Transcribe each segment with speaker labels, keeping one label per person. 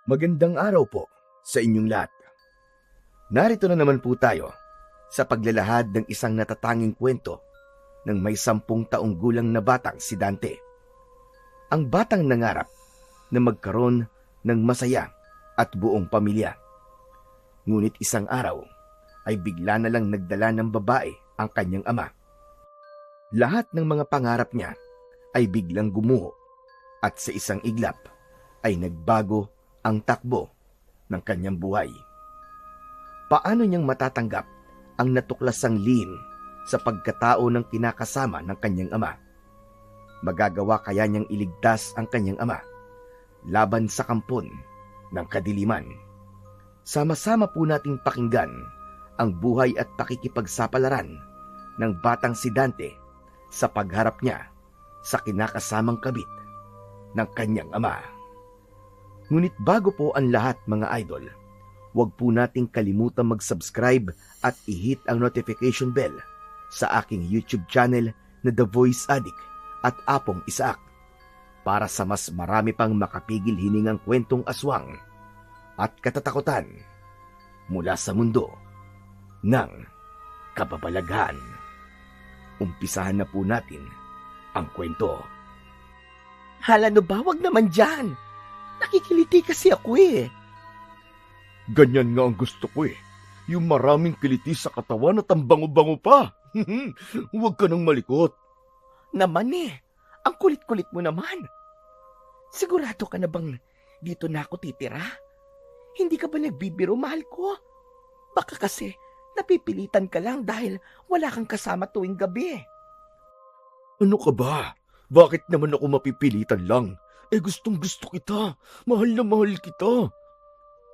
Speaker 1: Magandang araw po sa inyong lahat. Narito na naman po tayo sa paglalahad ng isang natatanging kwento ng may 10 taong gulang na batang si Dante. Ang batang nangarap na magkaroon ng masaya at buong pamilya. Ngunit isang araw ay bigla na lang nagdala ng babae ang kanyang ama. Lahat ng mga pangarap niya ay biglang gumuho at sa isang iglap ay nagbago ang takbo ng kanyang buhay. Paano niyang matatanggap ang natuklasang lihim sa pagkatao ng kinakasama ng kanyang ama? Magagawa kaya niyang iligtas ang kanyang ama laban sa kampon ng kadiliman? Sama-sama po nating pakinggan ang buhay at pakikipagsapalaran ng batang si Dante sa pagharap niya sa kinakasamang kabit ng kanyang ama. Ngunit bago po ang lahat mga idol, huwag po nating kalimutan mag-subscribe at i-hit ang notification bell sa aking YouTube channel na The Voice Addict at Apong Isaak para sa mas marami pang makapigil hiningang kwentong aswang at katatakutan mula sa mundo ng kababalaghan. Umpisahan na po natin ang kwento.
Speaker 2: Hala no ba? Wag naman dyan. Nakikiliti kasi ako eh.
Speaker 1: Ganyan nga ang gusto ko eh. Yung maraming kiliti sa katawan at ang bango-bango pa. Huwag ka nang malikot.
Speaker 2: Naman eh. Ang kulit-kulit mo naman. Sigurado ka na bang dito na ako titira? Hindi ka ba nagbibiro, mahal ko? Baka kasi napipilitan ka lang dahil wala kang kasama tuwing gabi.
Speaker 1: Ano ka ba? Bakit naman ako mapipilitan lang? Gustong gusto kita. Mahal na mahal kita.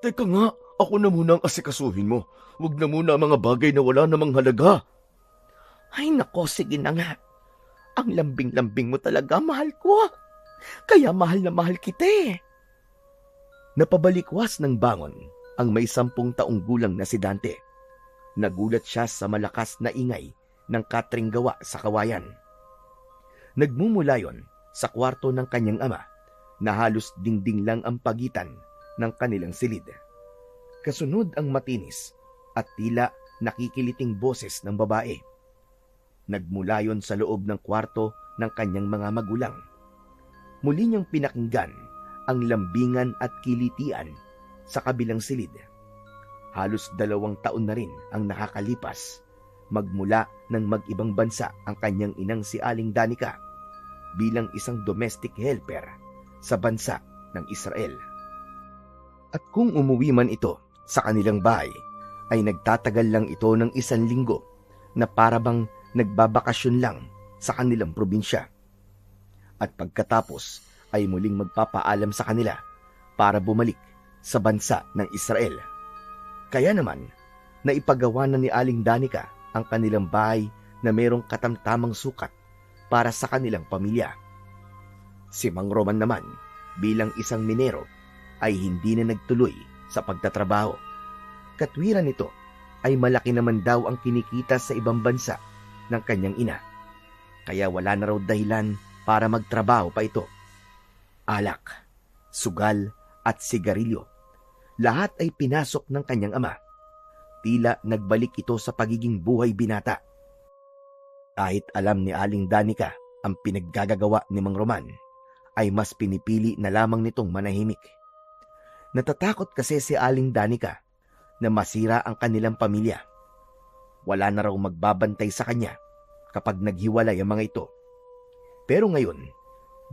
Speaker 1: Teka nga, ako na muna ang asikasuhin mo. Huwag na muna ang mga bagay na wala namang halaga.
Speaker 2: Ay nako, sige na nga. Ang lambing-lambing mo talaga, mahal ko. Kaya mahal na mahal kita eh.
Speaker 1: Napabalikwas ng bangon ang may 10 taong gulang na si Dante. Nagulat siya sa malakas na ingay ng katring gawa sa kawayan. Nagmumula yon sa kwarto ng kanyang ama na halos dingding lang ang pagitan ng kanilang silid. Kasunod ang matinis at tila nakikiliting boses ng babae. Nagmula yon sa loob ng kwarto ng kanyang mga magulang. Muli niyang pinakinggan ang lambingan at kilitian sa kabilang silid. Halos 2 taon na rin ang nakakalipas magmula ng mag-ibang bansa ang kanyang inang si Aling Danica bilang isang domestic helper sa bansa ng Israel. At kung umuwi man ito sa kanilang bahay, ay nagtatagal lang ito ng 1 linggo na parabang nagbabakasyon lang sa kanilang probinsya. At pagkatapos ay muling magpapaalam sa kanila para bumalik sa bansa ng Israel. Kaya naman, naipagawa na ni Aling Danica ang kanilang bahay na mayroong katamtamang sukat para sa kanilang pamilya. Si Mang Roman naman, bilang isang minero, ay hindi na nagtuloy sa pagtatrabaho. Katwiran nito ay malaki naman daw ang kinikita sa ibang bansa ng kanyang ina. Kaya wala na raw dahilan para magtrabaho pa ito. Alak, sugal at sigarilyo, lahat ay pinasok ng kanyang ama. Tila nagbalik ito sa pagiging buhay binata. Kahit alam ni Aling Danica ang pinaggagawa ni Mang Roman, ay mas pinipili na lamang nitong manahimik. Natatakot kasi si Aling Danica na masira ang kanilang pamilya. Wala na raw magbabantay sa kanya kapag naghiwalay ang mga ito. Pero ngayon,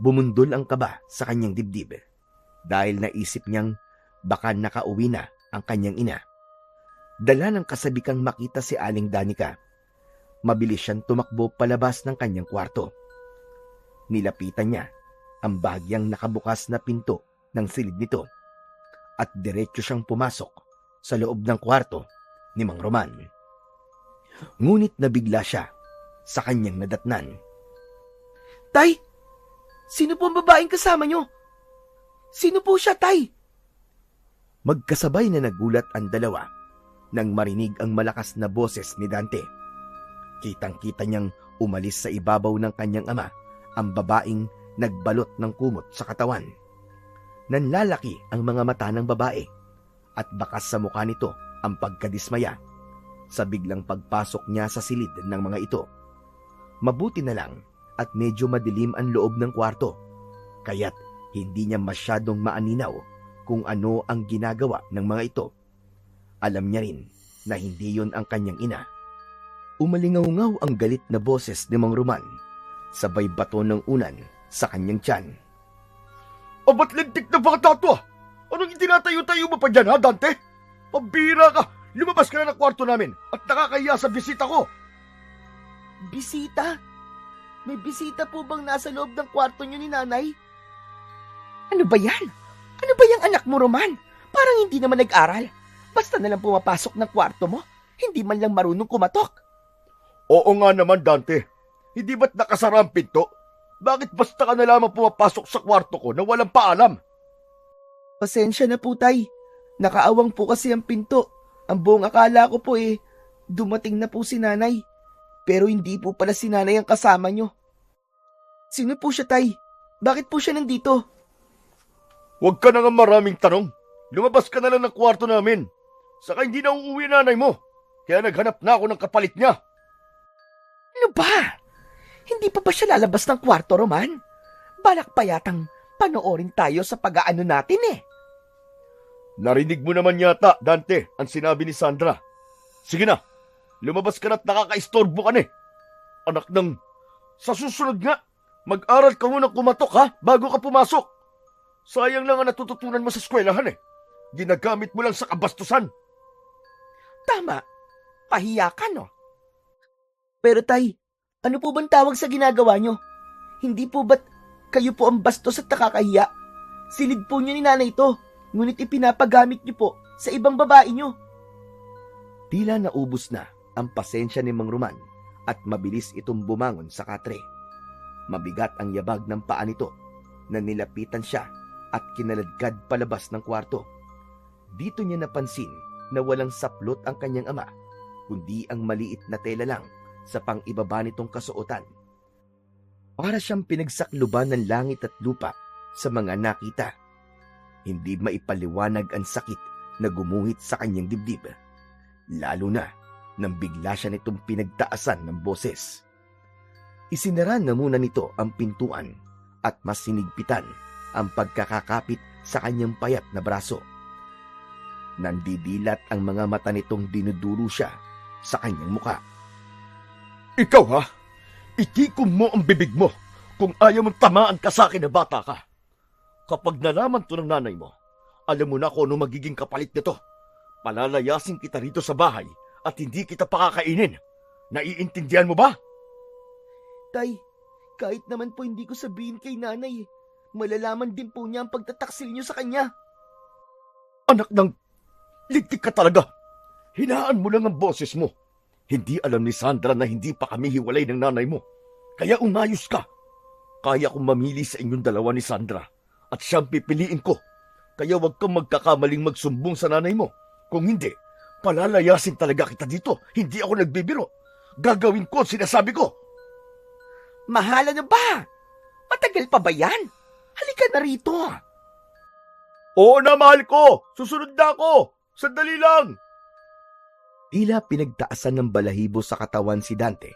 Speaker 1: bumundol ang kaba sa kanyang dibdib dahil naisip niyang baka nakauwi na ang kanyang ina. Dala ng kasabikang makita si Aling Danica, mabilis siyang tumakbo palabas ng kanyang kwarto. Nilapitan niya ang bahagyang nakabukas na pinto ng silid nito at diretso siyang pumasok sa loob ng kwarto ni Mang Roman. Ngunit nabigla siya sa kanyang nadatnan.
Speaker 2: Tay! Sino po ang babaeng kasama nyo? Sino po siya, Tay?
Speaker 1: Magkasabay na nagulat ang dalawa nang marinig ang malakas na boses ni Dante. Kitang-kita niyang umalis sa ibabaw ng kanyang ama ang babaeng nagbalot ng kumot sa katawan. Nanlalaki ang mga mata ng babae at bakas sa mukha nito ang pagkadismaya sa biglang pagpasok niya sa silid ng mga ito. Mabuti na lang at medyo madilim ang loob ng kwarto, kaya't hindi niya masyadong maaninaw kung ano ang ginagawa ng mga ito. Alam niya rin na hindi yon ang kanyang ina. Umalingaw-ngaw ang galit na boses ni Mang Roman, sabay bato ng unan sa kanyang tiyan.
Speaker 3: Abat lintik na bata to! Anong itinatayo-tayo mo pa dyan, ha, Dante? Pambira ka! Lumabas ka na ng kwarto namin at nakakahiya sa bisita ko!
Speaker 2: Bisita? May bisita po bang nasa loob ng kwarto niyo ni nanay? Ano ba yan? Ano ba yung anak mo, Roman? Parang hindi naman nag-aral. Basta na lang pumapasok ng kwarto mo, hindi man lang marunong kumatok.
Speaker 3: Oo nga naman, Dante. Hindi ba't nakasara ang pinto? Bakit basta ka na lamang pumapasok sa kwarto ko na walang paalam?
Speaker 2: Pasensya na po, tay. Nakaawang po kasi ang pinto. Ang buong akala ko po dumating na po si nanay. Pero hindi po pala si nanay ang kasama nyo. Sino po siya, tay? Bakit po siya nandito?
Speaker 3: Huwag ka na nga maraming tanong. Lumabas ka na lang ng kwarto namin. Saka hindi na uuwi nanay mo. Kaya naghanap na ako ng kapalit niya.
Speaker 2: Ano ba? Hindi pa ba siya lalabas ng kwarto, Roman? Balak pa yatang panoorin tayo sa pag-aano natin
Speaker 3: Narinig mo naman yata, Dante, ang sinabi ni Sandra. Sige na, lumabas ka na at nakakaistorbo ka na. Anak ng... Sa susunod nga, mag-aral ka muna kumatok, ha, bago ka pumasok. Sayang lang ang natututunan mo sa eskwelahan Ginagamit mo lang sa kabastusan.
Speaker 2: Tama. Pahiya ka, no? Pero tay, ano po bang tawag sa ginagawa nyo? Hindi po ba't kayo po ang bastos at nakakahiya? Silid po nyo ni nanay ito, ngunit ipinapagamit nyo po sa ibang babae nyo.
Speaker 1: Tila naubos na ang pasensya ni Mang Roman at mabilis itong bumangon sa katre. Mabigat ang yabag ng paa nito na nilapitan siya at kinaladkad palabas ng kwarto. Dito niya napansin na walang saplot ang kanyang ama, kundi ang maliit na tela lang sa pang-ibaba nitong kasuotan. Para siyang pinagsakluban ng langit at lupa sa mga nakita. Hindi maipaliwanag ang sakit na gumuhit sa kanyang dibdib, lalo na nang bigla siya nitong pinagtaasan ng boses. Isinara na muna nito ang pintuan at mas sinigpitan ang pagkakakapit sa kanyang payat na braso. Nandidilat ang mga mata nitong dinuduro siya sa kanyang muka.
Speaker 3: Ikaw, ha? Itikom mo ang bibig mo kung ayaw mong tamaan ka sa akin na bata ka. Kapag nalaman to ng nanay mo, alam mo na kung ano magiging kapalit nito. Palalayasin kita rito sa bahay at hindi kita pakakainin. Naiintindihan mo ba?
Speaker 2: Tay, kahit naman po hindi ko sabihin kay nanay, malalaman din po niya ang pagtataksil niyo sa kanya.
Speaker 3: Anak ng... Ligtik ka talaga. Hinaan mo lang ang boses mo. Hindi alam ni Sandra na hindi pa kami hiwalay ng nanay mo. Kaya umayos ka. Kaya kong mamili sa inyong dalawa ni Sandra at siyang pipiliin ko. Kaya huwag kang magkakamaling magsumbong sa nanay mo. Kung hindi, palalayasin talaga kita dito. Hindi ako nagbibiro. Gagawin ko ang sinasabi ko.
Speaker 2: Mahala na ba? Matagal pa ba yan? Halika na rito.
Speaker 3: Oo na, mahal ko. Susunod na ako. Sandali lang.
Speaker 1: Tila pinagtaasan ng balahibo sa katawan si Dante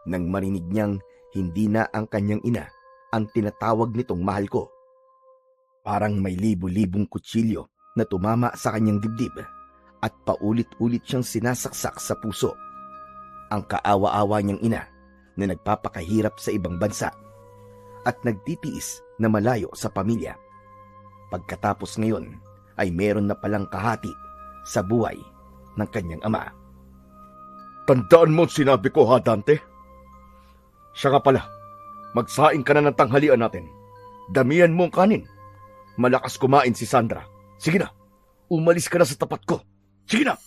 Speaker 1: nang marinig niyang hindi na ang kanyang ina ang tinatawag nitong mahal ko. Parang may libo-libong kutsilyo na tumama sa kanyang dibdib at paulit-ulit siyang sinasaksak sa puso. Ang kaawa-awa niyang ina na nagpapakahirap sa ibang bansa at nagtitiis na malayo sa pamilya. Pagkatapos ngayon ay meron na palang kahati sa buhay ng kanyang ama.
Speaker 3: Tandaan mo ang sinabi ko, ha, Dante? Siya nga pala, magsaing ka na ng tanghalian natin. Damihan mo ang kanin. Malakas kumain si Sandra. Sige na, umalis ka na sa tapat ko. Sige na!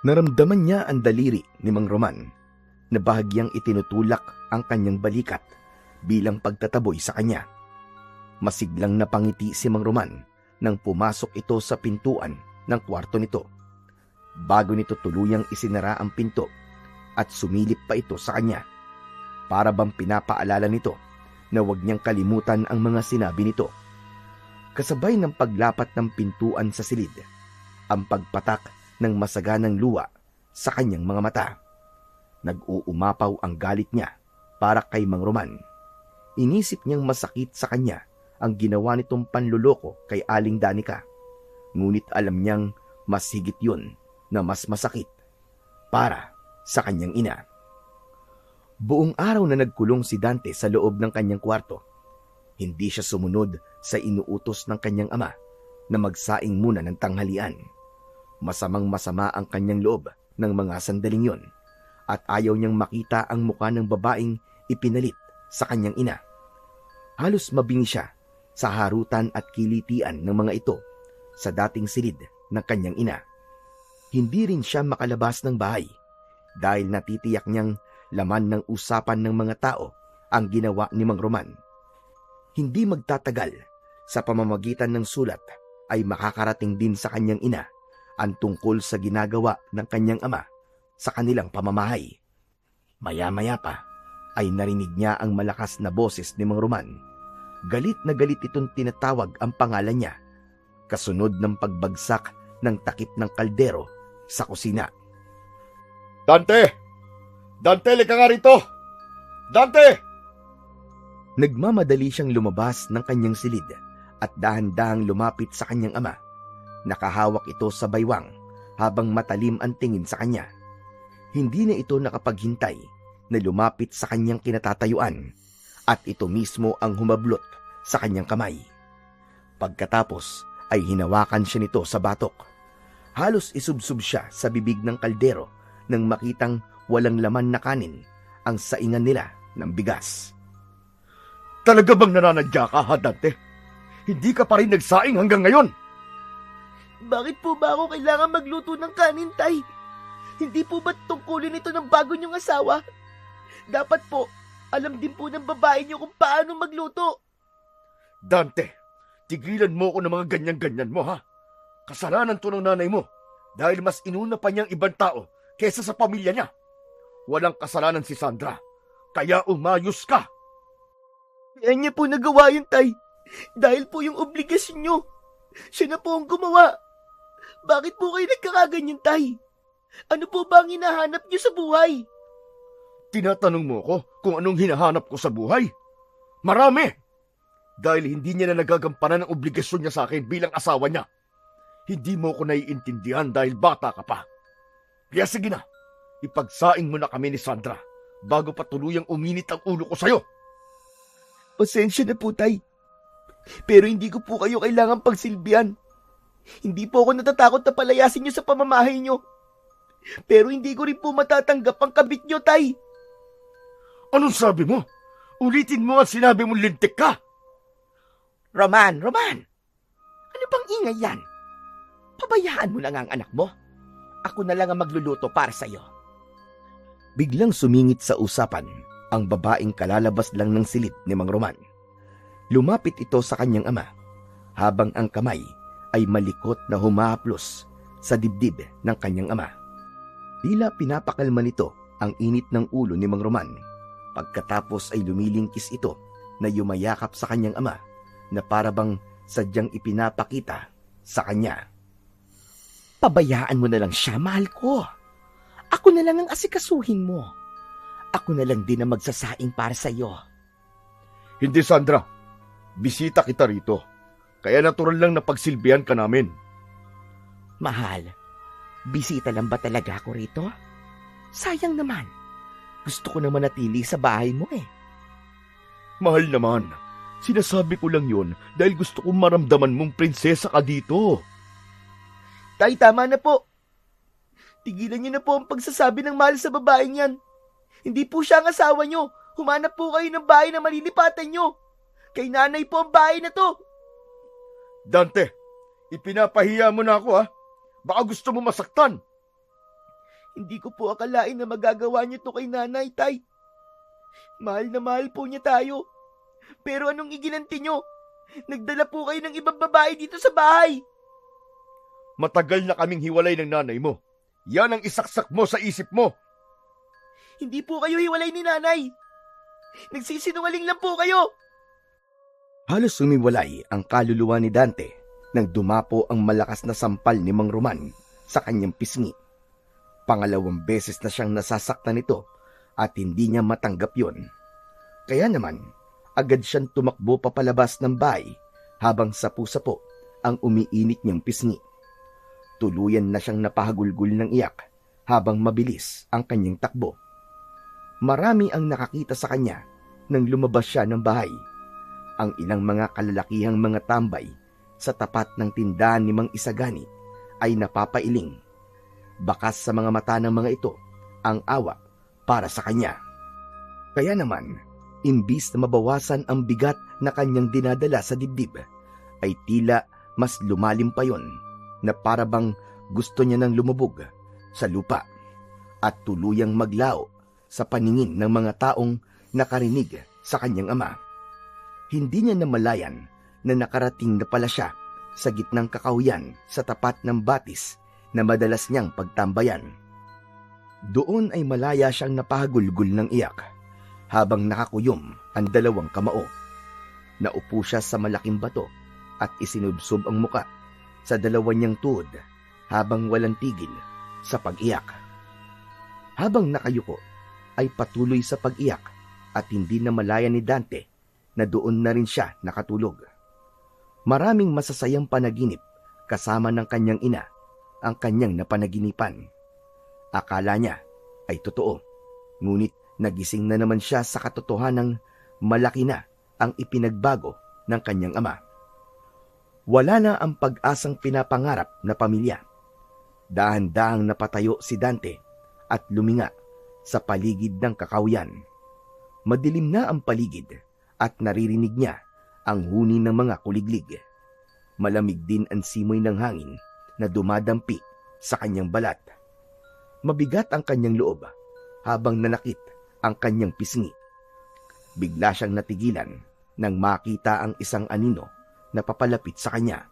Speaker 1: Naramdaman niya ang daliri ni Mang Roman na bahagyang itinutulak ang kanyang balikat bilang pagtataboy sa kanya. Masiglang napangiti si Mang Roman nang pumasok ito sa pintuan ng kwarto nito. Bago nito tuluyang isinara ang pinto at sumilip pa ito sa kanya. Para bang pinapaalala nito na huwag niyang kalimutan ang mga sinabi nito. Kasabay ng paglapat ng pintuan sa silid, ang pagpatak ng masaganang luha sa kanyang mga mata. Nag-uumapaw ang galit niya para kay Mang Roman. Inisip niyang masakit sa kanya ang ginawa nitong panluloko kay Aling Danica. Ngunit alam niyang mas higit yun na mas masakit para sa kanyang ina. Buong araw na nagkulong si Dante sa loob ng kanyang kwarto. Hindi siya sumunod sa inuutos ng kanyang ama na magsaing muna ng tanghalian. Masamang-masama ang kanyang loob ng mga sandaling yon at ayaw niyang makita ang mukha ng babaeng ipinalit sa kanyang ina. Halos mabingi siya sa harutan at kilitian ng mga ito sa dating silid ng kanyang ina. Hindi rin siya makalabas ng bahay dahil natitiyak niyang laman ng usapan ng mga tao ang ginawa ni Mang Roman. Hindi magtatagal, sa pamamagitan ng sulat ay makakarating din sa kanyang ina ang tungkol sa ginagawa ng kanyang ama sa kanilang pamamahay. Maya-maya pa ay narinig niya ang malakas na boses ni Mang Roman. Galit na galit itong tinatawag ang pangalan niya, kasunod ng pagbagsak ng takip ng kaldero sa kusina.
Speaker 3: Dante! Dante, lika nga rito! Dante!
Speaker 1: Nagmamadali siyang lumabas ng kanyang silid at dahan-dahang lumapit sa kanyang ama. Nakahawak ito sa baywang habang matalim ang tingin sa kanya. Hindi na ito nakapaghintay na lumapit sa kanyang kinatatayuan at ito mismo ang humablot sa kanyang kamay. Pagkatapos ay hinawakan siya nito sa batok. Halos isubsub siya sa bibig ng kaldero nang makitang walang laman na kanin ang saingan nila ng bigas.
Speaker 3: Talaga bang nananadya ka, ha, Dante? Hindi ka pa rin nagsaing hanggang ngayon.
Speaker 2: Bakit po ba ako kailangan magluto ng kanin, Tay? Hindi po ba tungkulin ito ng bago niyong asawa? Dapat po, alam din po ng babae niyo kung paano magluto.
Speaker 3: Dante, tigilan mo ko ng mga ganyan-ganyan mo, ha? Kasalanan to ng nanay mo dahil mas inuna pa niyang ibang tao kesa sa pamilya niya. Walang kasalanan si Sandra, kaya umayos ka.
Speaker 2: Kaya niya po nagawa yun, Tay. Dahil po yung obligasyon niyo. Siya na po ang gumawa. Bakit po kayo nagkakaganyan, Tay? Ano po ba ang hinahanap niyo sa buhay?
Speaker 3: Tinatanong mo ko kung anong hinahanap ko sa buhay? Marami! Dahil hindi niya na nagagampanan ang obligasyon niya sa akin bilang asawa niya. Hindi mo ko naiintindihan dahil bata ka pa. Kaya sige na, ipagsaing mo na kami ni Sandra bago pa tuluyang uminit ang ulo ko sa'yo.
Speaker 2: Pasensya na po, Tay. Pero hindi ko po kayo kailangan pagsilbihan. Hindi po ako natatakot na palayasin niyo sa pamamahay niyo. Pero hindi ko rin po matatanggap ang kabit niyo, Tay.
Speaker 3: Anong sabi mo? Ulitin mo ang sinabi mong lintik ka.
Speaker 2: Roman! Ano bang ingay yan? Pabayaan mo na nga ang anak mo. Ako na lang ang magluluto para sa'yo.
Speaker 1: Biglang sumingit sa usapan ang babaeng kalalabas lang ng silid ni Mang Roman. Lumapit ito sa kanyang ama, habang ang kamay ay malikot na humahaplos sa dibdib ng kanyang ama. Tila pinapakalma nito ang init ng ulo ni Mang Roman. Pagkatapos ay lumilingkis ito na yumayakap sa kanyang ama na parabang sadyang ipinapakita sa kanya.
Speaker 2: Pabayaan mo na lang siya, mahal ko. Ako na lang ang asikasuhin mo. Ako na lang din ang magsasaing para sa iyo.
Speaker 3: Hindi, Sandra. Bisita kita rito. Kaya natural lang na pagsilbihan ka namin.
Speaker 2: Mahal, bisita lang ba talaga ako rito? Sayang naman. Gusto ko naman natili sa bahay mo eh.
Speaker 3: Mahal naman. Sinasabi ko lang yun dahil gusto kong maramdaman mong prinsesa ka dito.
Speaker 2: Tay, tama na po. Tigilan niyo na po ang pagsasabi ng mahal sa babaeng yan. Hindi po siya ang asawa niyo. Humanap po kayo ng bahay na malilipatan niyo. Kay nanay po ang bahay na to.
Speaker 3: Dante, ipinapahiya mo na ako, ha? Baka gusto mo masaktan.
Speaker 2: Hindi ko po akalain na magagawa niyo to kay nanay, Tay. Mahal na mahal po niya tayo. Pero anong iginanti niyo? Nagdala po kayo ng ibang babae dito sa bahay.
Speaker 3: Matagal na kaming hiwalay ng nanay mo. Yan ang isaksak mo sa isip mo.
Speaker 2: Hindi po kayo hiwalay ni nanay. Nagsisinungaling lang po kayo.
Speaker 1: Halos sumiwalay ang kaluluwa ni Dante nang dumapo ang malakas na sampal ni Mang Roman sa kanyang pisngi. Pangalawang beses na siyang nasasaktan nito at hindi niya matanggap yon. Kaya naman, agad siyang tumakbo papalabas ng bahay habang sapu-sapo ang umiinit niyang pisngi. Tuluyan na siyang napahagulgul ng iyak habang mabilis ang kanyang takbo. Marami ang nakakita sa kanya nang lumabas siya ng bahay. Ang ilang mga kalalakihang mga tambay sa tapat ng tindahan ni Mang Isagani ay napapailing. Bakas sa mga mata ng mga ito ang awa para sa kanya. Kaya naman, imbis na mabawasan ang bigat na kanyang dinadala sa dibdib, ay tila mas lumalim pa yon na parabang gusto niya nang lumubog sa lupa at tuluyang maglao sa paningin ng mga taong nakarinig sa kanyang ama. Hindi niya namalayan na nakarating na pala siya sa gitnang kakahuyan sa tapat ng batis na madalas niyang pagtambayan. Doon ay malaya siyang napahagulgul ng iyak habang nakakuyom ang dalawang kamao. Naupo siya sa malaking bato at isinubsob ang muka sa dalawa niyang tuhod habang walang tigil sa pag-iyak. Habang nakayuko ay patuloy sa pag-iyak at hindi namalayan ni Dante na doon na rin siya nakatulog. Maraming masasayang panaginip kasama ng kanyang ina ang kanyang napanaginipan. Akala niya ay totoo, ngunit nagising na naman siya sa katotohanang malaki na ang ipinagbago ng kanyang ama. Wala na ang pag-asang pinapangarap na pamilya. Dahan-dahang napatayo si Dante at luminga sa paligid ng kakahuyan. Madilim na ang paligid at naririnig niya ang huni ng mga kuliglig. Malamig din ang simoy ng hangin na dumadampi sa kanyang balat. Mabigat ang kanyang loob habang nanakit ang kanyang pisngi. Bigla siyang natigilan nang makita ang isang anino na papalapit sa kanya.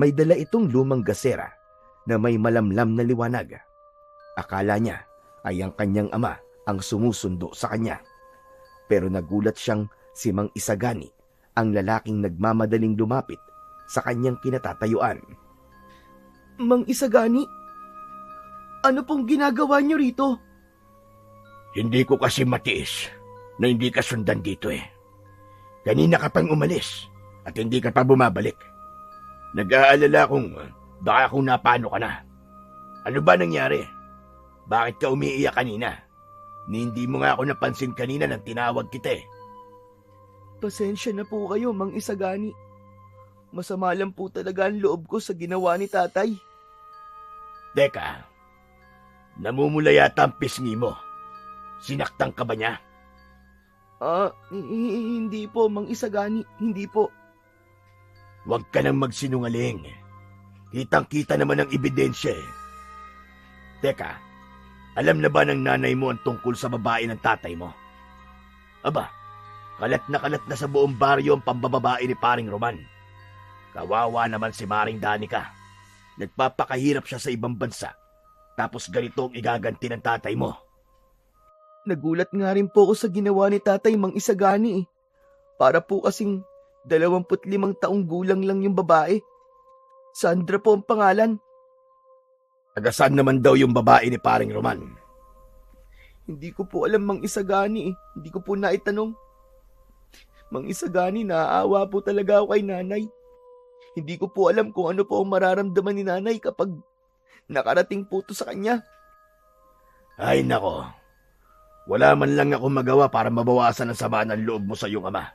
Speaker 1: May dala itong lumang gasera na may malamlam na liwanag. Akala niya ay ang kanyang ama ang sumusundo sa kanya. Pero nagulat siyang si Mang Isagani, ang lalaking nagmamadaling lumapit sa kanyang kinatatayuan.
Speaker 2: Mang Isagani, ano pong ginagawa niyo rito?
Speaker 3: Hindi ko kasi matiis na hindi ka sundan dito eh. Kanina ka pang umalis at hindi ka pa bumabalik. Nag-aalala kung baka kung napano ka na. Ano ba nangyari? Bakit ka umiiyak kanina? Hindi mo nga ako napansin kanina nang tinawag kita eh.
Speaker 2: Pasensya na po kayo, Mang Isagani. Masama lang po talaga ang loob ko sa ginawa ni tatay.
Speaker 3: Teka, namumula yata ang pisngi mo. Sinaktan ka ba niya?
Speaker 2: Hindi po, Mang Isagani, hindi po.
Speaker 3: Huwag ka nang magsinungaling. Kitang-kita naman ang ebidensya eh. Teka, alam na ba ng nanay mo ang tungkol sa babae ng tatay mo? Aba, kalat na sa buong baryo ang pambababae ni Paring Roman. Kawawa naman si Maring Danica. Nagpapakahirap siya sa ibang bansa. Tapos ganito ang igaganti ng tatay mo.
Speaker 2: Nagulat nga rin po ako sa ginawa ni tatay, Mang Isagani eh. Para po kasing 25 taong gulang lang yung babae. Sandra po ang pangalan.
Speaker 3: Tagasaan naman daw yung babae ni Paring Roman?
Speaker 2: Hindi ko po alam, Mang Isagani eh. Hindi ko po naitanong. Mang Isagani, naaawa po talaga ako kay nanay. Hindi ko po alam kung ano po ang mararamdaman ni nanay kapag nakarating po to sa kanya.
Speaker 3: Ay nako, wala man lang ako magawa para mabawasan ang sama ng loob mo sa iyong ama.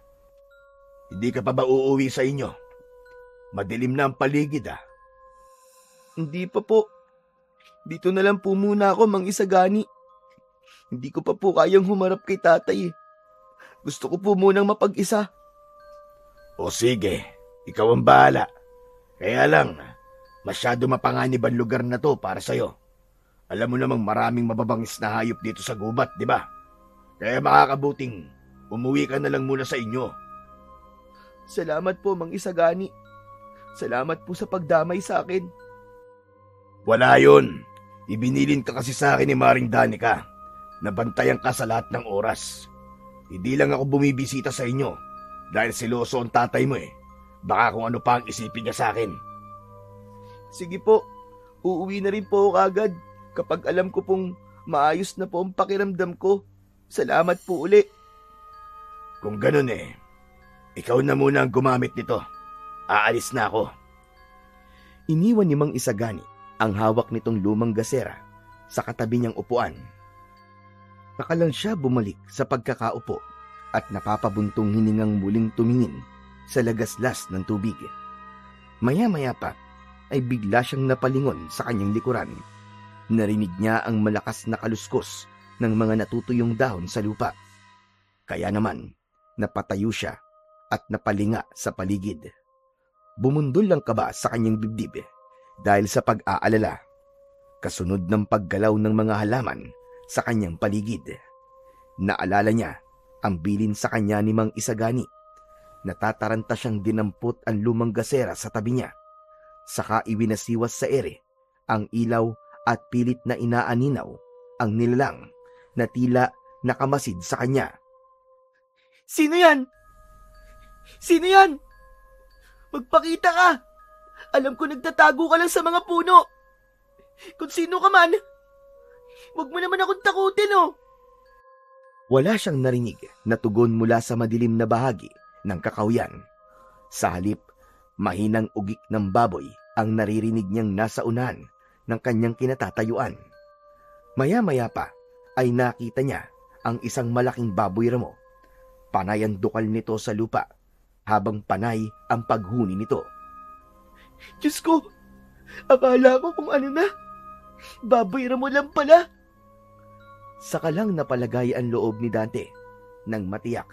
Speaker 3: Hindi ka pa ba uuwi sa inyo? Madilim na ang paligid ah.
Speaker 2: Hindi pa po. Dito na lang po muna ako, Mang Isagani. Hindi ko pa po kayang humarap kay tatay eh. Gusto ko po munang mapag-isa.
Speaker 3: O sige, ikaw ang bahala. Kaya lang, masyado mapanganib ang lugar na to para sa'yo. Alam mo namang maraming mababangis na hayop dito sa gubat, di ba? Kaya makakabuting umuwi ka na lang muna sa inyo.
Speaker 2: Salamat po, Mang Isagani. Salamat po sa pagdamay sa akin.
Speaker 3: Wala yun. Ibinilin ka kasi sa akin ni Maring Danica. Nabantayan ka sa lahat ng oras. Hindi lang ako bumibisita sa inyo Dahil siloso ang tatay mo eh. Baka kung ano pa ang isipin niya sa akin.
Speaker 2: Sige po, uuwi na rin po ako agad kapag alam ko pong maayos na po ang pakiramdam ko. Salamat po uli.
Speaker 3: Kung ganun eh, ikaw na muna ang gumamit nito. Aalis na ako.
Speaker 1: Iniwan ni Mang Isagani ang hawak nitong lumang gasera sa katabi niyang upuan. Saka lang siya bumalik sa pagkakaupo at napapabuntong hiningang muling tumingin sa lagaslas ng tubig. Maya-maya pa ay bigla siyang napalingon sa kanyang likuran. Narinig niya ang malakas na kaluskos ng mga natutuyong dahon sa lupa. Kaya naman, napatayo siya at napalinga sa paligid. Bumundol ang kaba sa kanyang dibdib dahil sa pag-aalala. Kasunod ng paggalaw ng mga halaman sa kanyang paligid. Naalala niya ang bilin sa kanya ni Mang Isagani. Natataranta siyang dinampot ang lumang gasera sa tabi niya. Saka iwinasiwas sa ere ang ilaw at pilit na inaaninaw ang nilalang na tila nakamasid sa kanya.
Speaker 2: Sino yan? Sino yan? Magpakita ka! Alam ko nagtatago ka lang sa mga puno. Kung sino ka man, huwag mo naman akong takutin, oh.
Speaker 1: Wala siyang narinig na tugon mula sa madilim na bahagi ng kakawyan. Sa halip, mahinang ugik ng baboy ang naririnig niyang nasa unahan ng kanyang kinatatayuan. Maya-maya pa ay nakita niya ang isang malaking baboy ramo. Panay ang dukal nito sa lupa habang panay ang paghuni nito.
Speaker 2: Diyos ko, akala ko kung ano na. Baboy mo lang pala.
Speaker 1: Saka lang napalagay ang loob ni Dante nang matiyak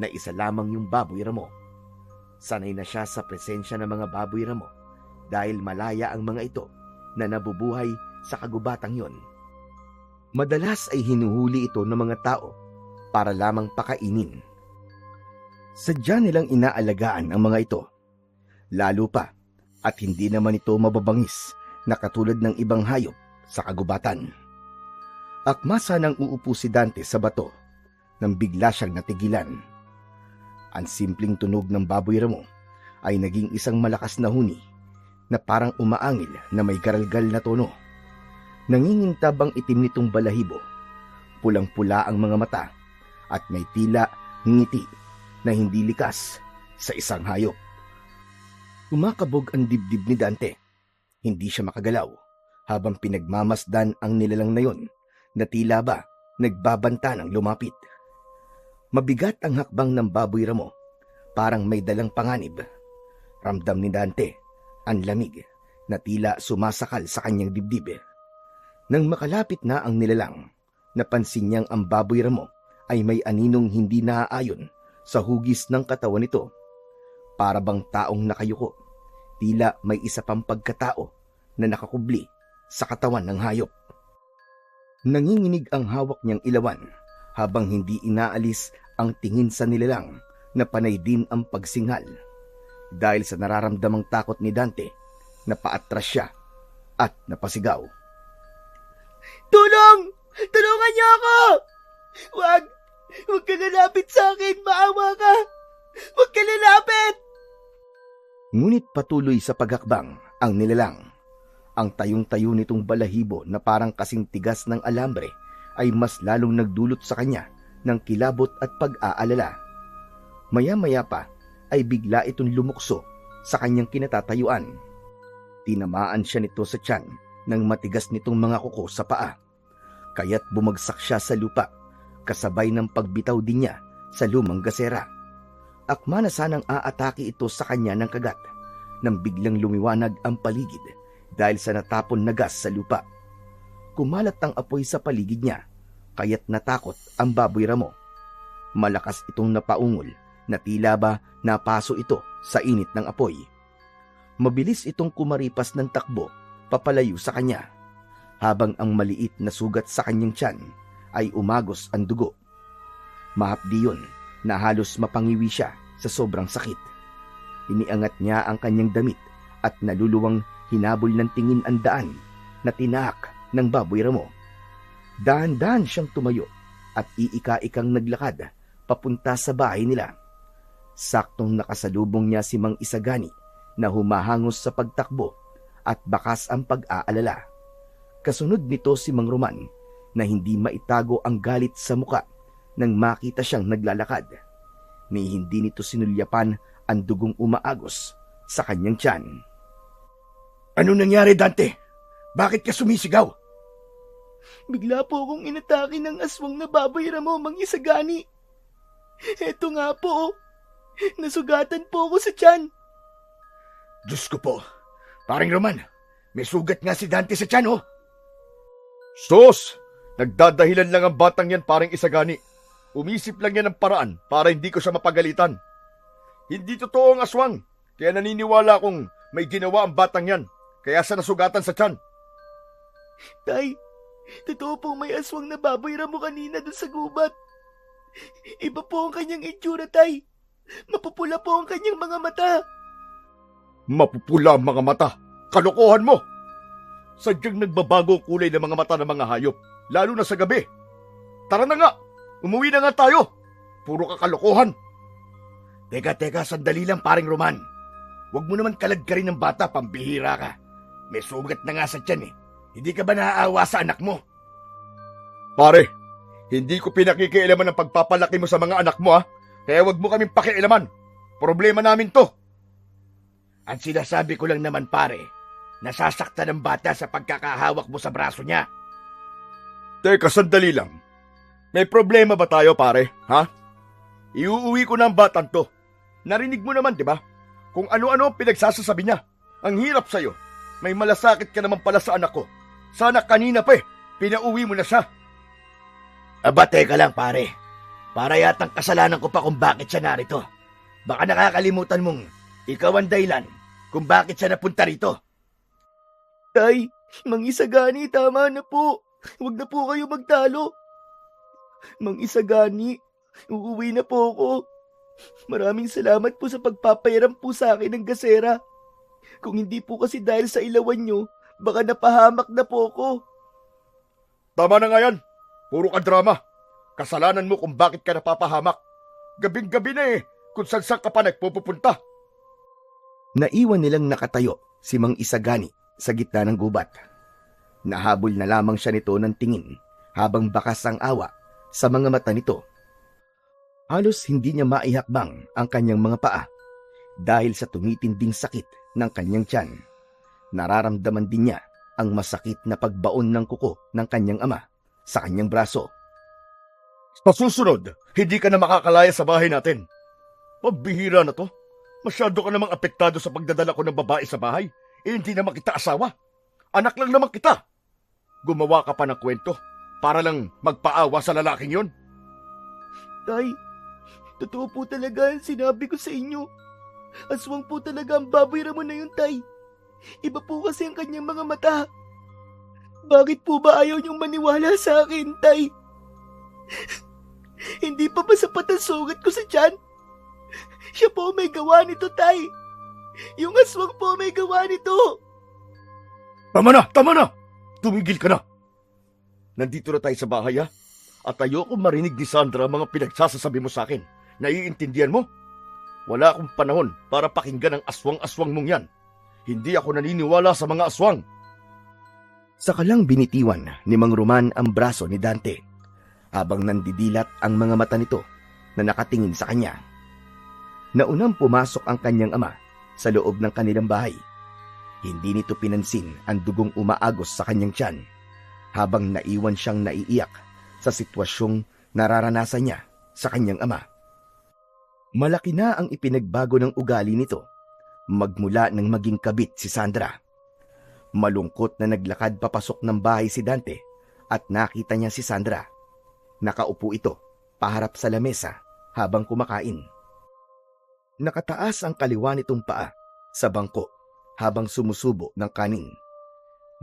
Speaker 1: na isa lamang yung baboy ramo. Sanay na siya sa presensya ng mga baboy ramo dahil malaya ang mga ito na nabubuhay sa kagubatang yon. Madalas ay hinuhuli ito ng mga tao para lamang pakainin. Sadya nilang inaalagaan ang mga ito. Lalo pa at hindi naman ito mababangis na katulad ng ibang hayop sa kagubatan. Akma sanang uupo si Dante sa bato nang bigla siyang natigilan. Ang simpleng tunog ng baboy ramo ay naging isang malakas na huni na parang umaangil na may garalgal na tono. Nangingintab ang itim nitong balahibo. Pulang-pula ang mga mata at may tila ngiti na hindi likas sa isang hayop. Kumakabog ang dibdib ni Dante. Hindi siya makagalaw habang pinagmamasdan ang nilalang na yon na tila ba nagbabanta ng lumapit. Mabigat ang hakbang ng baboy ramo, parang may dalang panganib. Ramdam ni Dante ang lamig na tila sumasakal sa kanyang dibdib. Nang makalapit na ang nilalang, napansin niyang ang baboy ramo ay may aninong hindi naaayon sa hugis ng katawan nito. Para bang taong nakayuko, tila may isa pang pagkatao na nakakubli sa katawan ng hayop. Nanginginig ang hawak niyang ilawan habang hindi inaalis ang tingin sa nilalang na panay din ang pagsinghal. Dahil sa nararamdamang takot ni Dante, napaatras siya at napasigaw.
Speaker 2: Tulong! Tulungan niyo ako! Huwag ka lalapit sa akin! Maawa ka! Huwag ka lalapit!
Speaker 1: Ngunit patuloy sa paghakbang ang nilalang. Ang tayong-tayo nitong balahibo na parang kasing tigas ng alambre ay mas lalong nagdulot sa kanya ng kilabot at pag-aalala. Maya-maya pa ay bigla itong lumukso sa kanyang kinatatayuan. Tinamaan siya nito sa tiyan ng matigas nitong mga kuko sa paa. Kaya't bumagsak siya sa lupa kasabay ng pagbitaw din niya sa lumang gasera. Akma na sanang aatake ito sa kanya ng kagat nang biglang lumiwanag ang paligid dahil sa natapon na gas sa lupa. Kumalat ang apoy sa paligid niya, kaya't natakot ang baboy ramo. Malakas itong napaungol na tila ba napaso ito sa init ng apoy. Mabilis itong kumaripas ng takbo papalayo sa kanya, habang ang maliit na sugat sa kanyang tiyan ay umagos ang dugo. Mahapdi yun na halos mapangiwi siya sa sobrang sakit. Iniangat niya ang kanyang damit at naluluwang hinabol ng tingin ang daan na tinahak ng baboy ramo. Dahan-dahan siyang tumayo at iika-ikang naglakad papunta sa bahay nila. Saktong nakasalubong niya si Mang Isagani na humahangos sa pagtakbo at bakas ang pag-aalala. Kasunod nito si Mang Roman na hindi maitago ang galit sa muka nang makita siyang naglalakad. Ni hindi nito sinulyapan ang dugong umaagos sa kanyang tiyan.
Speaker 3: Ano nangyari, Dante? Bakit ka sumisigaw?
Speaker 2: Bigla po akong inatake ng aswang na baboy Ramo, Mang Isagani. Eto nga po, nasugatan po ako sa tiyan.
Speaker 3: Diyos ko po. Paring Roman, may sugat nga si Dante sa tiyan, oh. Sus! Nagdadahilan lang ang batang yan, paring Isagani. Umisip lang yan ng paraan para hindi ko siya mapagalitan. Hindi totoo ang aswang, kaya naniniwala akong may ginawa ang batang yan, kaya siya nasugatan sa tiyan.
Speaker 2: Tay, totoo po may aswang na baboy Ramo kanina doon sa gubat. Iba po ang kanyang itsura, Tay. Mapupula po ang kanyang mga mata.
Speaker 3: Mapupula ang mga mata. Kalokohan mo! Sadyang nagbabago ang kulay ng mga mata ng mga hayop, lalo na sa gabi. Tara na nga! Umuwi na nga tayo! Puro ka kalokohan! Teka, sandali lang, paring Roman. Huwag mo naman kaladkarin ng bata, pambihira ka. May sugat na nga sa tiyan eh. Hindi ka ba naaawa sa anak mo? Pare, hindi ko pinakikialaman ang pagpapalaki mo sa mga anak mo, ha? Kaya huwag mo kaming pakialaman. Problema namin to. Ang sinasabi ko lang naman, pare, nasasaktan ng bata sa pagkakahawak mo sa braso niya. Teka, sandali lang. May problema ba tayo, pare? Ha? Iuuwi ko na ang batang to. Narinig mo naman, di ba? Kung ano-ano ang pinagsasasabi niya. Ang hirap sa'yo. May malasakit ka naman pala sa anak ko. Sana kanina pa pinauwi mo na siya. Aba, teka lang, pare. Para yatang kasalanan ko pa kung bakit siya narito. Baka nakakalimutan mong ikaw ang dahilan kung bakit siya napunta rito.
Speaker 2: Tay, Mang Isagani, tama na po. Huwag na po kayo magtalo. Mang Isagani, uuwi na po ako. Maraming salamat po sa pagpapairam po sa akin ng gasera. Kung hindi po kasi dahil sa ilawan nyo, baka napahamak na po ako.
Speaker 3: Tama na nga yan. Puro ka drama. Kasalanan mo kung bakit ka napapahamak. Gabing-gabi na kung saan ka pa nagpupunta.
Speaker 1: Naiwan nilang nakatayo si Mang Isagani sa gitna ng gubat. Nahabol na lamang siya nito ng tingin habang bakas ang awa sa mga mata nito. Halos hindi niya maihakbang ang kanyang mga paa dahil sa tumitinding sakit ng kanyang tiyan. Nararamdaman din niya ang masakit na pagbaon ng kuko ng kanyang ama sa kanyang braso.
Speaker 3: Sa susunod, hindi ka na makakalaya sa bahay natin. Pambihira na to. Masyado ka namang apektado sa pagdadala ko ng babae sa bahay. Hindi naman kita asawa. Anak lang naman kita. Gumawa ka pa ng kwento para lang magpaawa sa lalaking yon.
Speaker 2: Tay, totoo po talaga ang sinabi ko sa inyo. Aswang po talaga ang baboy Ramon na yun, Tay. Iba po kasi ang kanyang mga mata. Bakit po ba ayaw niyong maniwala sa akin, Tay? Hindi pa ba sapat ang sugat ko sa tiyan? Siya po may gawa nito, Tay. Yung aswang po may gawa nito.
Speaker 3: Tama na! Tumigil ka na! Nandito na tayo sa bahay, ha? At ayoko marinig ni Sandra ang mga pinagsasasabi mo sa akin. Naiintindihan mo? Wala akong panahon para pakinggan ang aswang-aswang mong yan. Hindi ako naniniwala sa mga aswang.
Speaker 1: Saka lang binitiwan ni Mang Roman ang braso ni Dante habang nandidilat ang mga mata nito na nakatingin sa kanya. Naunang pumasok ang kanyang ama sa loob ng kanilang bahay. Hindi nito pinansin ang dugong umaagos sa kanyang tiyan habang naiwan siyang naiiyak sa sitwasyong nararanasan niya sa kanyang ama. Malaki na ang ipinagbago ng ugali nito magmula nang maging kabit si Sandra. Malungkot na naglakad papasok ng bahay si Dante at nakita niya si Sandra. Nakaupo ito paharap sa lamesa habang kumakain. Nakataas ang kaliwa nitong paa sa bangko habang sumusubo ng kanin.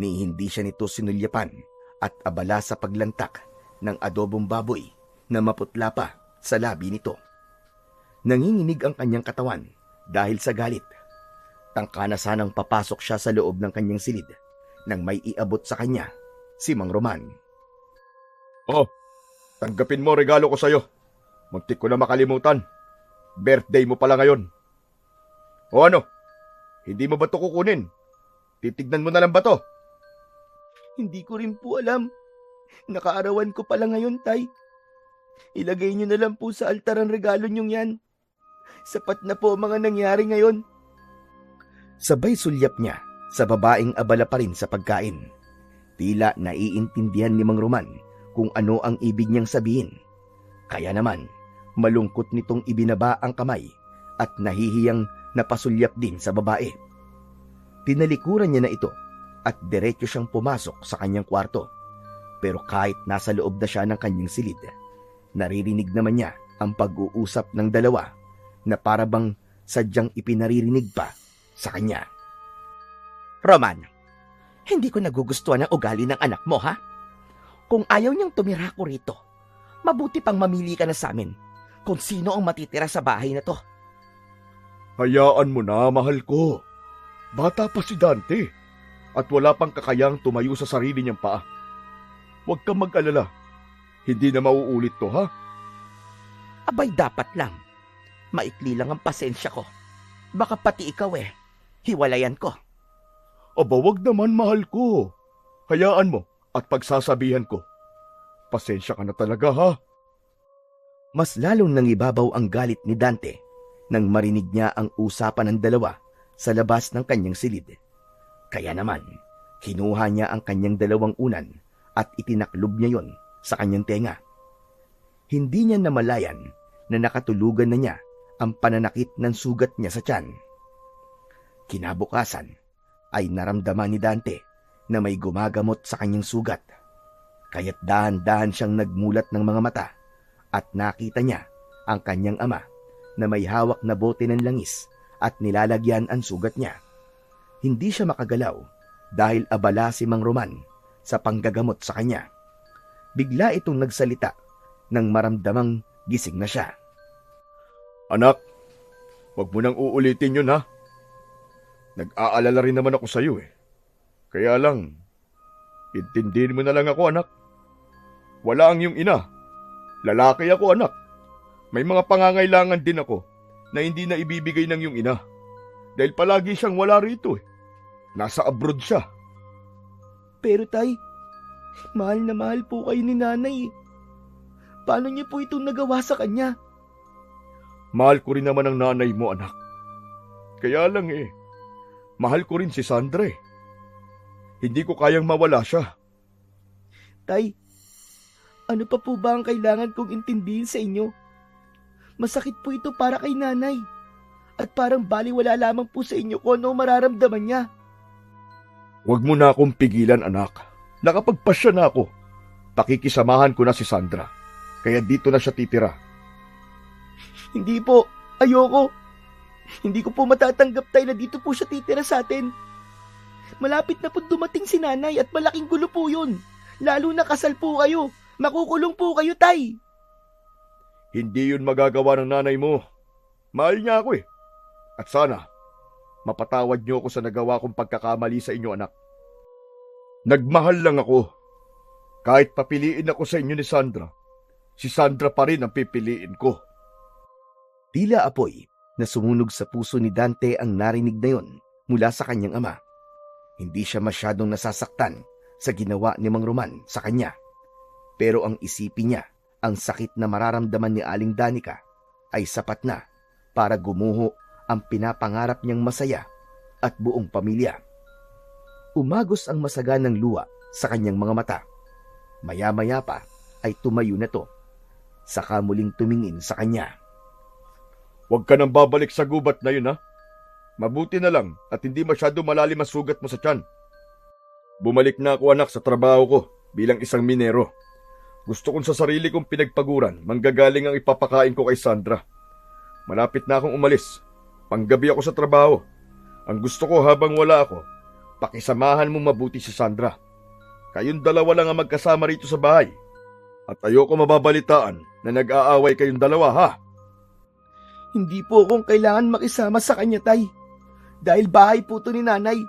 Speaker 1: Ni hindi siya nito sinulyapan at abala sa paglantak ng adobong baboy na maputla pa sa labi nito. Nanginginig ang kanyang katawan dahil sa galit. Tangka na sanang papasok siya sa loob ng kanyang silid nang may iabot sa kanya si Mang Roman.
Speaker 3: Oh, tanggapin mo regalo ko sa'yo. Muntik ko na makalimutan. Birthday mo pala ngayon. O ano? Hindi mo ba ito kukunin? Titignan mo na lang ba to?
Speaker 2: Hindi ko rin po alam. Nakaarawan ko pala ngayon, Tay. Ilagay niyo na lang po sa altar ang regalo niyong yan. Sapat na po ang mga nangyari ngayon.
Speaker 1: Sabay sulyap niya sa babaeng abala pa rin sa pagkain. Tila naiintindihan ni Mang Roman kung ano ang ibig niyang sabihin. Kaya naman, malungkot nitong ibinaba ang kamay at nahihiyang napasulyap din sa babae. Tinalikuran niya na ito at diretso siyang pumasok sa kanyang kwarto. Pero kahit nasa loob na siya ng kanyang silid, naririnig naman niya ang pag-uusap ng dalawa na para bang sadyang ipinaririnig pa sa kanya.
Speaker 2: Roman, hindi ko nagugustuhan ang ugali ng anak mo, ha? Kung ayaw niyang tumira ko rito, mabuti pang mamili ka na sa amin kung sino ang matitira sa bahay na to.
Speaker 3: Hayaan mo na, mahal ko. Bata pa si Dante at wala pang kakayang tumayo sa sarili niyang paa. Huwag kang mag-alala. Hindi na mauulit to, ha?
Speaker 2: Abay, dapat lang. Maikli lang ang pasensya ko. Baka pati ikaw hiwalayan ko.
Speaker 3: Aba, wag naman, mahal ko. Hayaan mo at pagsasabihan ko. Pasensya ka na talaga, ha?
Speaker 1: Mas lalong nangibabaw ang galit ni Dante nang marinig niya ang usapan ng dalawa sa labas ng kanyang silid. Kaya naman, kinuha niya ang kanyang dalawang unan at itinaklob niya yon sa kanyang tenga. Hindi niya namalayan na nakatulugan na niya ang pananakit ng sugat niya sa tiyan. Kinabukasan ay naramdaman ni Dante na may gumagamot sa kanyang sugat. Kaya't dahan-dahan siyang nagmulat ng mga mata at nakita niya ang kanyang ama na may hawak na bote ng langis at nilalagyan ang sugat niya. Hindi siya makagalaw dahil abala si Mang Roman sa panggagamot sa kanya. Bigla itong nagsalita nang maramdamang gising na siya.
Speaker 3: Anak, wag mo nang uulitin yun, ha? Nag-aalala rin naman ako sa'yo, Kaya lang, intindihin mo na lang ako, anak. Wala ang iyong ina. Lalaki ako, anak. May mga pangangailangan din ako na hindi na ibibigay ng iyong ina. Dahil palagi siyang wala rito, Nasa abroad siya.
Speaker 2: Pero Tay, mahal na mahal po kayo ni Nanay. Paano niyo po itong nagawa sa kanya?
Speaker 3: Mahal ko rin naman ang nanay mo, anak. Kaya lang mahal ko rin si Sandra. Hindi ko kayang mawala siya.
Speaker 2: Tay, ano pa po ba ang kailangan kong intindihin sa inyo? Masakit po ito para kay Nanay. At parang baliwala lamang po sa inyo kung ano mararamdaman niya.
Speaker 3: Huwag mo na akong pigilan, anak. Nakapagpasya na ako. Pakikisamahan ko na si Sandra. Kaya dito na siya titira.
Speaker 2: Hindi po. Ayoko. Hindi ko po matatanggap, Tay, na dito po siya titira sa atin. Malapit na po dumating si Nanay at malaking gulo po yun. Lalo na kasal po kayo. Makukulong po kayo, Tay.
Speaker 3: Hindi yun magagawa ng nanay mo. Mahal niya ako At sana, mapatawad niyo ako sa nagawa kong pagkakamali sa inyo, anak. Nagmahal lang ako. Kahit papiliin ako sa inyo ni Sandra, si Sandra pa rin ang pipiliin ko.
Speaker 1: Tila apoy na sumunog sa puso ni Dante ang narinig na yon mula sa kanyang ama. Hindi siya masyadong nasasaktan sa ginawa ni Mang Roman sa kanya. Pero ang isipin niya, ang sakit na mararamdaman ni Aling Danica ay sapat na para gumuho ang pinapangarap niyang masaya at buong pamilya. Umagos ang masaganang luha sa kanyang mga mata. Maya-maya pa ay tumayo na to. Saka muling tumingin sa kanya.
Speaker 3: Huwag ka nang babalik sa gubat na yun, ha? Mabuti na lang at hindi masyado malalim ang sugat mo sa tiyan. Bumalik na ako, anak, sa trabaho ko bilang isang minero. Gusto kong sa sarili kong pinagpaguran, manggagaling ang ipapakain ko kay Sandra. Malapit na akong umalis. Panggabi ako sa trabaho. Ang gusto ko habang wala ako, pakisamahan mo mabuti si Sandra. Kayong dalawa lang ang magkasama rito sa bahay. At ayoko mababalitaan na nag-aaway kayong dalawa, ha?
Speaker 2: Hindi po akong kailangan makisama sa kanya, Tay. Dahil bahay po to ni Nanay.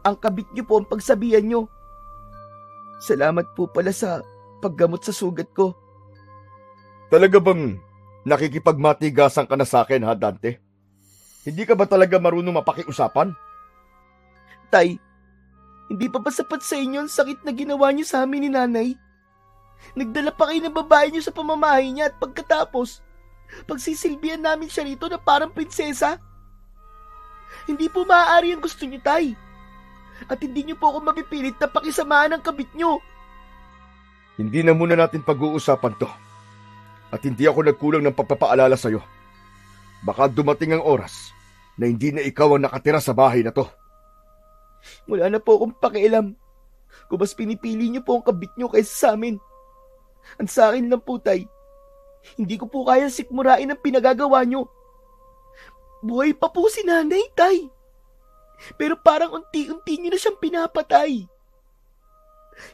Speaker 2: Ang kabit niyo po ang pagsabihan niyo. Salamat po pala sa paggamot sa sugat ko.
Speaker 3: Talaga bang Nakikipagmatigasan ka na sa akin, ha, Dante? Hindi ka ba talaga marunong mapakiusapan?
Speaker 2: Tay, hindi pa ba sapat sa inyo ang sakit na ginawa niyo sa amin ni nanay? Nagdala pa kayo ng babae niyo sa pamamahay niya at pagkatapos, pagsisilbihan namin siya rito na parang prinsesa. Hindi po maaari ang gusto niyo, Tay. At hindi niyo po ako mapipilit na pakisamahan ng kabit niyo.
Speaker 3: Hindi na muna natin pag-uusapan to. At hindi ako nagkulang ng pagpapaalala sa'yo. Baka dumating ang oras na hindi na ikaw ang nakatira sa bahay na to.
Speaker 2: Wala na po akong pakialam. Kung mas pinipili niyo po ang kabit niyo kaysa sa amin. Ang sa akin lang po, Tay. Hindi ko po kaya sikmurain ang pinagagawa niyo. Buhay pa po si nanay, Tay. Pero parang unti-unti niyo na siyang pinapatay.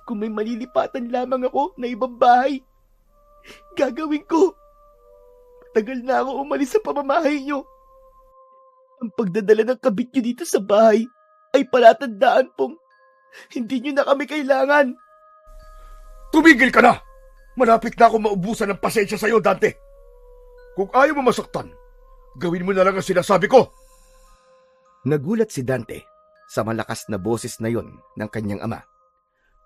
Speaker 2: Kung may malilipatan lamang ako na ibang bahay, gagawin ko. Tagal na ako umalis sa pamamahay niyo. Ang pagdadala ng kabit niyo dito sa bahay ay palatandaan pong hindi niyo na kami kailangan.
Speaker 3: Tumigil ka na! Malapit na ako maubusan ng pasensya sa'yo, Dante. Kung ayaw mo masaktan, gawin mo na lang ang sinasabi ko.
Speaker 1: Nagulat si Dante sa malakas na boses na yon ng kanyang ama.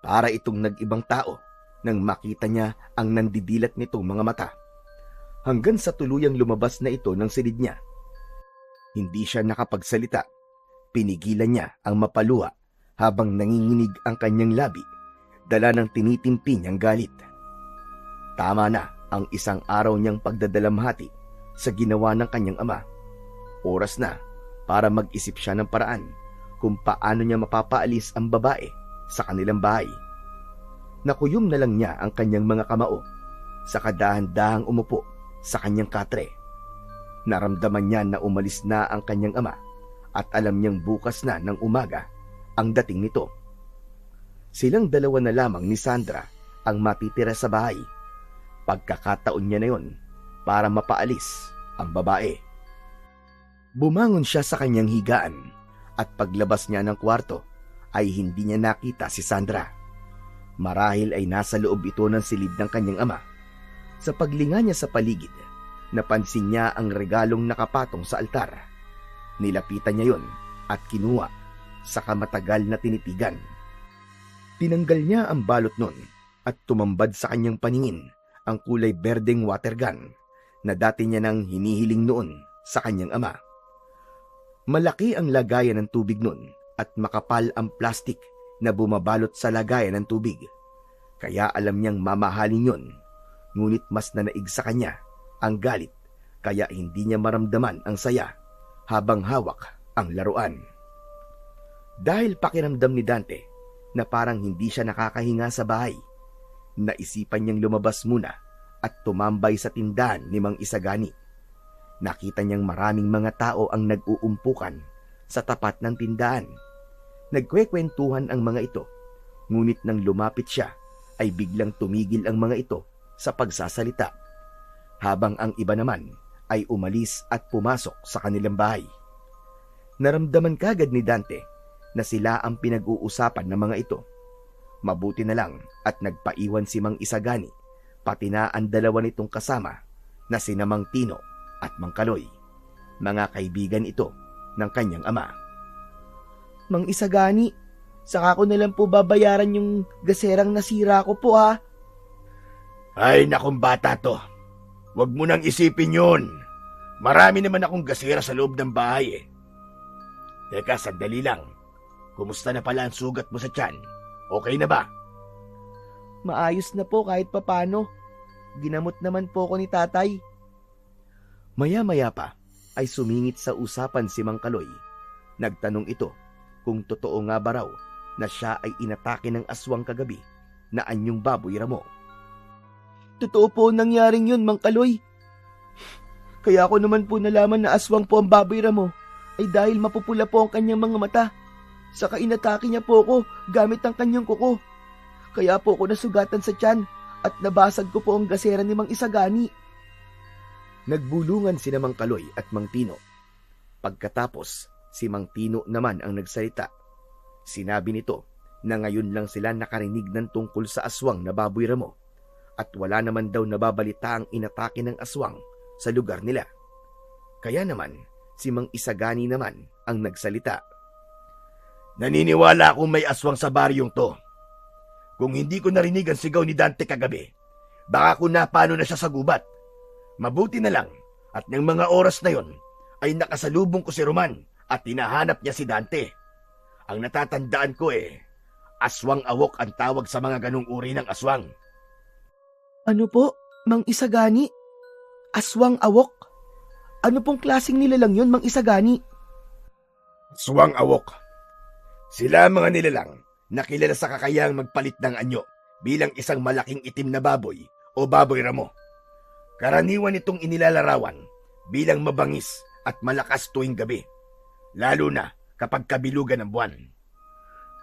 Speaker 1: Para itong nag-ibang tao nang makita niya ang nandidilat nitong mga mata. Hanggang sa tuluyang lumabas na ito ng silid niya. Hindi siya nakapagsalita. Pinigilan niya ang mapaluha habang nanginginig ang kanyang labi, dala ng tinitimpi niyang galit. Tama na ang isang araw niyang pagdadalamhati sa ginawa ng kanyang ama. Oras na para mag-isip siya ng paraan kung paano niya mapapaalis ang babae sa kanilang bahay. Nakuyom na lang niya ang kanyang mga kamao sa kadahan-dahang umupo sa kanyang katre. Naramdaman niya na umalis na ang kanyang ama at alam niyang bukas na ng umaga ang dating nito. Silang dalawa na lamang ni Sandra ang matitira sa bahay. Pagkakataon niya na yon para mapaalis ang babae. Bumangon siya sa kanyang higaan at paglabas niya ng kwarto ay hindi niya nakita si Sandra. Marahil ay nasa loob ito ng silid ng kanyang ama. Sa paglinga niya sa paligid, napansin niya ang regalong nakapatong sa altar. Nilapitan niya yon at kinuha sa kamatagal na tinitigan. Tinanggal niya ang balot nun at tumambad sa kanyang paningin ang kulay berdeng water gun na dati niya nang hinihiling noon sa kanyang ama. Malaki ang lagayan ng tubig nun at makapal ang plastik na bumabalot sa lagayan ng tubig. Kaya alam niyang mamahalin yon, ngunit mas nanaig sa kanya ang galit kaya hindi niya maramdaman ang saya habang hawak ang laruan. Dahil pakiramdam ni Dante na parang hindi siya nakakahinga sa bahay, naisipan niyang lumabas muna at tumambay sa tindahan ni Mang Isagani. Nakita niyang maraming mga tao ang nag-uumpukan sa tapat ng tindahan. Nagkwekwentuhan ang mga ito, ngunit nang lumapit siya ay biglang tumigil ang mga ito sa pagsasalita, habang ang iba naman ay umalis at pumasok sa kanilang bahay. Naramdaman kagad ni Dante na sila ang pinag-uusapan ng mga ito. Mabuti na lang at nagpaiwan si Mang Isagani, pati na ang dalawa nitong kasama na sina Mang Tino at Mang Kaloy. Mga kaibigan ito ng kanyang ama.
Speaker 2: Mang Isagani, saka ko na lang po babayaran yung gaserang nasira ko po, ha?
Speaker 3: Ay, nakong bata to. Huwag mo nang isipin yun. Marami naman akong gasera sa loob ng bahay eh. Teka, sandali lang. Kumusta na pala ang sugat mo sa tiyan? Okay na ba?
Speaker 2: Maayos na po kahit papano. Ginamot naman po ko ni tatay.
Speaker 1: Maya-maya pa ay sumingit sa usapan si Mang Kaloy. Nagtanong ito kung totoo nga ba raw na siya ay inatake ng aswang kagabi na anyong baboy ramo.
Speaker 2: Totoo po nangyaring yun, Mang Kaloy. Kaya ako naman po nalaman na aswang po ang baboy ramo ay dahil mapupula po ang kanyang mga mata. Saka inatake niya po ako gamit ang kanyang kuko. Kaya po ako nasugatan sa tiyan at nabasag ko po ang gasera ni Mang Isagani.
Speaker 1: Nagbulungan sina Mang Kaloy at Mang Tino. Pagkatapos, si Mang Tino naman ang nagsalita. Sinabi nito na ngayon lang sila nakarinig ng tungkol sa aswang na baboy ramo at wala naman daw nababalita ang inatake ng aswang sa lugar nila. Kaya naman, si Mang Isagani naman ang nagsalita.
Speaker 3: Naniniwala akong may aswang sa baryong to. Kung hindi ko narinig ang sigaw ni Dante kagabi, baka kung napano na siya sa gubat. Mabuti na lang at ng mga oras na yon ay nakasalubong ko si Roman at hinahanap niya si Dante. Ang natatandaan ko aswang awok ang tawag sa mga ganung uri ng aswang.
Speaker 2: Ano po, Mang Isagani? Aswang awok? Ano pong klaseng nilalang yun, Mang Isagani?
Speaker 3: Aswang awok. Sila ang mga nilalang na kilala sa kakayahang magpalit ng anyo bilang isang malaking itim na baboy o baboy ramo. Karaniwan itong inilalarawan bilang mabangis at malakas tuwing gabi, lalo na kapag kabilugan ng buwan.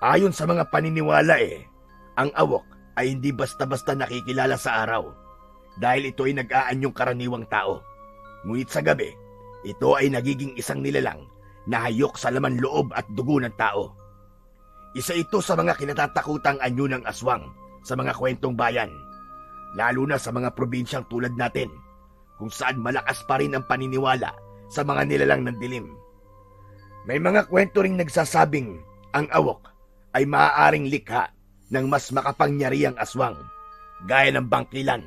Speaker 3: Ayon sa mga paniniwala ang awok ay hindi basta-basta nakikilala sa araw dahil ito ay nag-aanyong karaniwang tao. Ngunit sa gabi, ito ay nagiging isang nilalang na hayok sa laman loob at dugo ng tao. Isa ito sa mga kinatatakutang anyo ng aswang sa mga kwentong bayan, lalo na sa mga probinsyang tulad natin, kung saan malakas pa rin ang paniniwala sa mga nilalang ng dilim. May mga kwento ring nagsasabing ang awok ay maaaring likha ng mas makapangyarihang aswang, gaya ng bangkilan,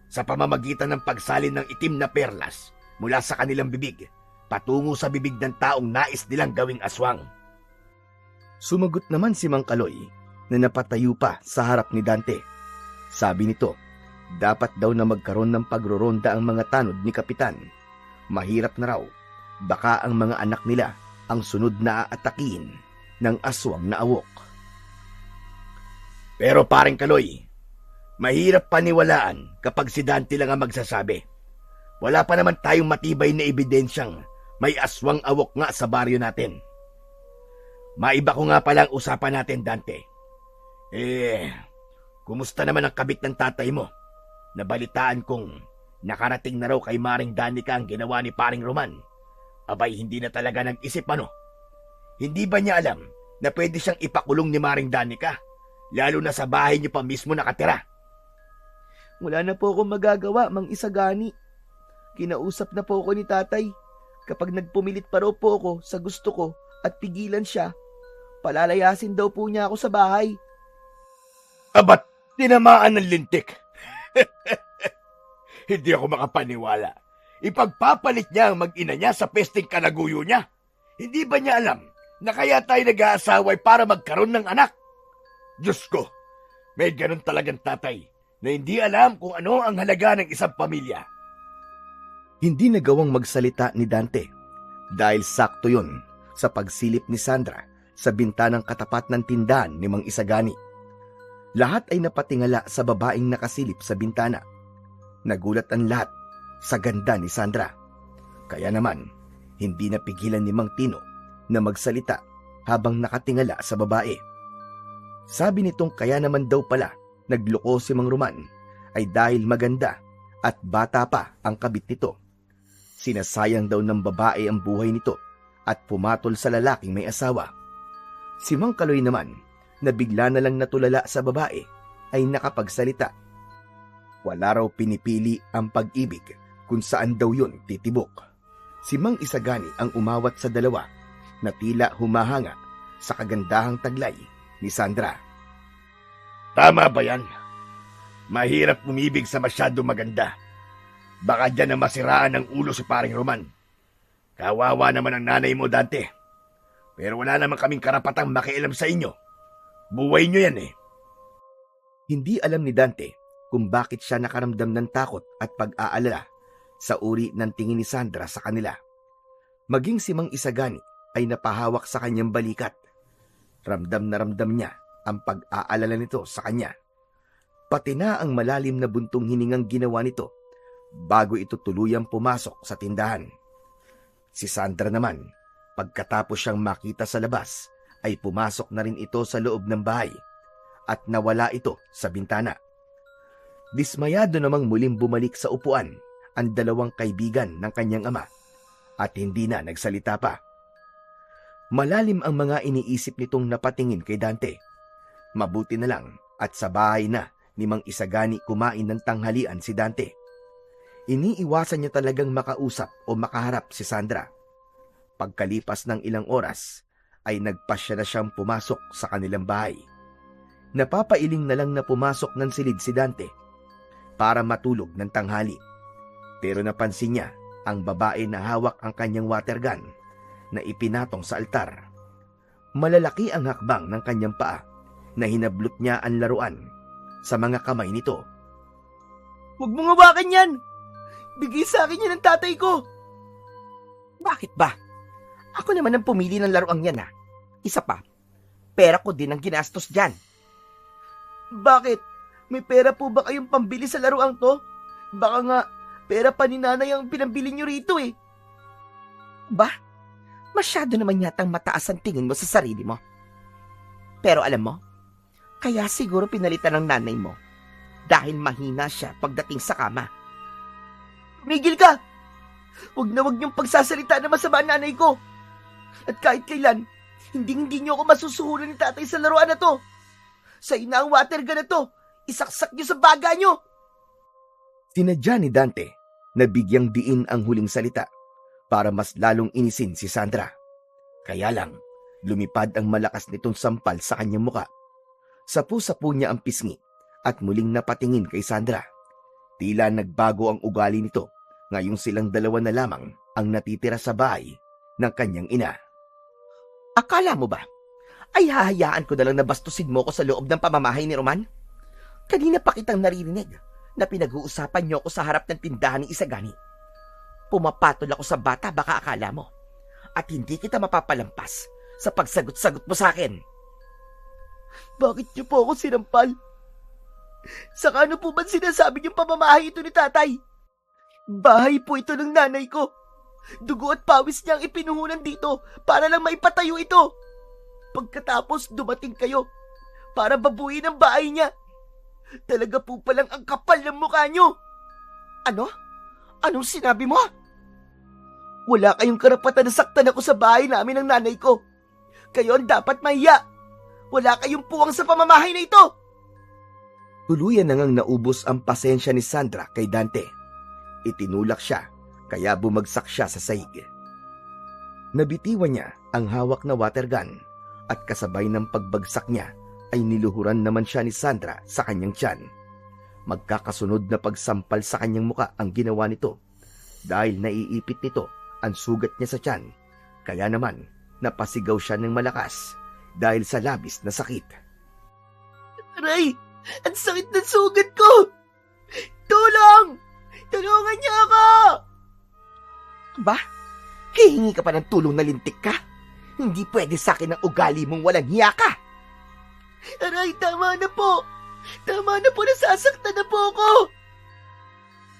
Speaker 3: sa pamamagitan ng pagsalin ng itim na perlas mula sa kanilang bibig patungo sa bibig ng taong nais nilang gawing aswang.
Speaker 1: Sumagot naman si Mang Kaloy na napatayo pa sa harap ni Dante. Sabi nito, dapat daw na magkaroon ng pagroronda ang mga tanod ni Kapitan. Mahirap na raw, baka ang mga anak nila ang sunod na aatakihin ng aswang na awok.
Speaker 3: Pero paring Kaloy, mahirap paniwalaan kapag si Dante lang ang magsasabi. Wala pa naman tayong matibay na ebidensyang may aswang awok nga sa baryo natin. Maiba ko nga palang usapan natin, Dante. Kumusta naman ang kabit ng tatay mo? Nabalitaan kong nakarating na raw kay Maring Danica ang ginawa ni paring Roman. Abay, hindi na talaga nag-isip ano? Hindi ba niya alam na pwede siyang ipakulong ni Maring Danica? Lalo na sa bahay niyo pa mismo nakatira.
Speaker 2: Wala na po akong magagawa, Mang Isagani. Kinausap na po ako ni tatay. Kapag nagpumilit pa raw po ako sa gusto ko at pigilan siya, palalayasin daw po niya ako sa bahay.
Speaker 3: Abat, tinamaan ng lintik. Hindi ako makapaniwala. Ipagpapalit niya ang mag-ina niya sa pesting kalaguyo niya. Hindi ba niya alam na kaya tayo nag-aasaway para magkaroon ng anak? Diyos ko, may ganun talagang tatay na hindi alam kung ano ang halaga ng isang pamilya.
Speaker 1: Hindi nagawang magsalita ni Dante dahil sakto yon sa pagsilip ni Sandra sa bintanang katapat ng tindahan ni Mang Isagani. Lahat ay napatingala sa babaeng nakasilip sa bintana. Nagulat ang lahat sa ganda ni Sandra. Kaya naman, hindi napigilan ni Mang Tino na magsalita habang nakatingala sa babae. Sabi nitong kaya naman daw pala nagloko si Mang Roman ay dahil maganda at bata pa ang kabit nito. Sinasayang daw ng babae ang buhay nito at pumatol sa lalaking may asawa. Si Mang Kaloy naman, na bigla na lang natulala sa babae, ay nakapagsalita. Wala raw pinipili ang pag-ibig kung saan daw yun titibok. Si Mang Isagani ang umawat sa dalawa na tila humahanga sa kagandahang taglay ni Sandra.
Speaker 3: Tama ba yan? Mahirap umibig sa masyado maganda. Baka dyan na masiraan ng ulo si paring Roman. Kawawa naman ang nanay mo, Dante. Pero wala naman kaming karapatang makialam sa inyo. Buhay nyo yan
Speaker 1: Hindi alam ni Dante kung bakit siya nakaramdam ng takot at pag-aalala sa uri ng tingin ni Sandra sa kanila. Maging si Mang Isagani ay napahawak sa kanyang balikat. Ramdam na ramdam niya ang pag-aalala nito sa kanya. Pati na ang malalim na buntong hiningang ginawa nito bago ito tuluyang pumasok sa tindahan. Si Sandra naman, pagkatapos siyang makita sa labas, ay pumasok na rin ito sa loob ng bahay at nawala ito sa bintana. Dismayado namang muling bumalik sa upuan ang dalawang kaibigan ng kanyang ama at hindi na nagsalita pa. Malalim ang mga iniisip nitong napatingin kay Dante. Mabuti na lang at sa bahay na ni Mang Isagani kumain ng tanghalian si Dante. Iniiwasan niya talagang makausap o makaharap si Sandra. Pagkalipas ng ilang oras, ay nagpasya na siyang pumasok sa kanilang bahay. Napapailing na lang na pumasok ng silid si Dante para matulog ng tanghali. Pero napansin niya ang babae na hawak ang kanyang water gun na ipinatong sa altar. Malalaki ang hakbang ng kanyang paa na hinablot niya ang laruan sa mga kamay nito.
Speaker 2: Huwag mong hawakan yan! Bigay sa akin yan ng tatay ko! Bakit ba? Ako naman ang pumili ng laruang yan ha. Isa pa, pera ko din ang ginastos dyan. Bakit? May pera po ba kayong pambili sa laruang to? Baka nga, pera pa ni nanay ang pinambili nyo rito eh. Ba? Masyado naman yatang mataas ang tingin mo sa sarili mo. Pero alam mo, kaya siguro pinalitan ng nanay mo dahil mahina siya pagdating sa kama. Tumigil ka! Huwag na huwag niyong pagsasalita na masama ang nanay ko. At kahit kailan, hindi niyo ako masusuhulan ni tatay sa laruan na to. Sa ina ang water gun na to, isaksak niyo sa baga niyo.
Speaker 1: Sinadya ni Dante na bigyang diin ang huling salita para mas lalong inisin si Sandra. Kaya lang, lumipad ang malakas nitong sampal sa kanyang muka. Sapu-sapu niya ang pisngi at muling napatingin kay Sandra. Tila nagbago ang ugali nito ngayong silang dalawa na lamang ang natitira sa bahay ng kanyang ina.
Speaker 2: Akala mo ba ay hahayaan ko na lang na bastusin mo ko sa loob ng pamamahay ni Roman? Kanina pa kitang naririnig na pinag-uusapan niyo ako sa harap ng tindahan ni Isagani. Pumapatol ako sa bata, baka akala mo. At hindi kita mapapalampas sa pagsagot-sagot mo sa akin. Bakit niyo po ako sinampal? Saka ano po ba sinasabi niyong pamamahay ito ni tatay? Bahay po ito ng nanay ko. Dugo at pawis niya ang ipinuhunan dito para lang maipatayo ito. Pagkatapos dumating kayo para babuin ang bahay niya. Talaga po palang ang kapal ng mukha niyo. Ano? Anong sinabi mo? Wala kayong karapatan na saktan ako sa bahay namin ng nanay ko. Kayo ang dapat mahiya. Wala kayong puwang sa pamamahay na ito.
Speaker 1: Tuluyan na ngang naubos ang pasensya ni Sandra kay Dante. Itinulak siya, kaya bumagsak siya sa sahig. Nabitiwan niya ang hawak na water gun at kasabay ng pagbagsak niya ay niluhuran naman siya ni Sandra sa kanyang tiyan. Magkakasunod na pagsampal sa kanyang muka ang ginawa nito dahil naiipit nito ang sugat niya sa tiyan. Kaya naman napasigaw siya ng malakas dahil sa labis na sakit.
Speaker 2: Aray! Ang sakit ng sugat ko! Tulong! Tulungan niyo ako! Ba? Hihingi ka pa ng tulong na lintik ka? Hindi pwede sa akin ang ugali mong walang hiya ka! Aray, tama na po! Tama na po, nasasaktan na po ako!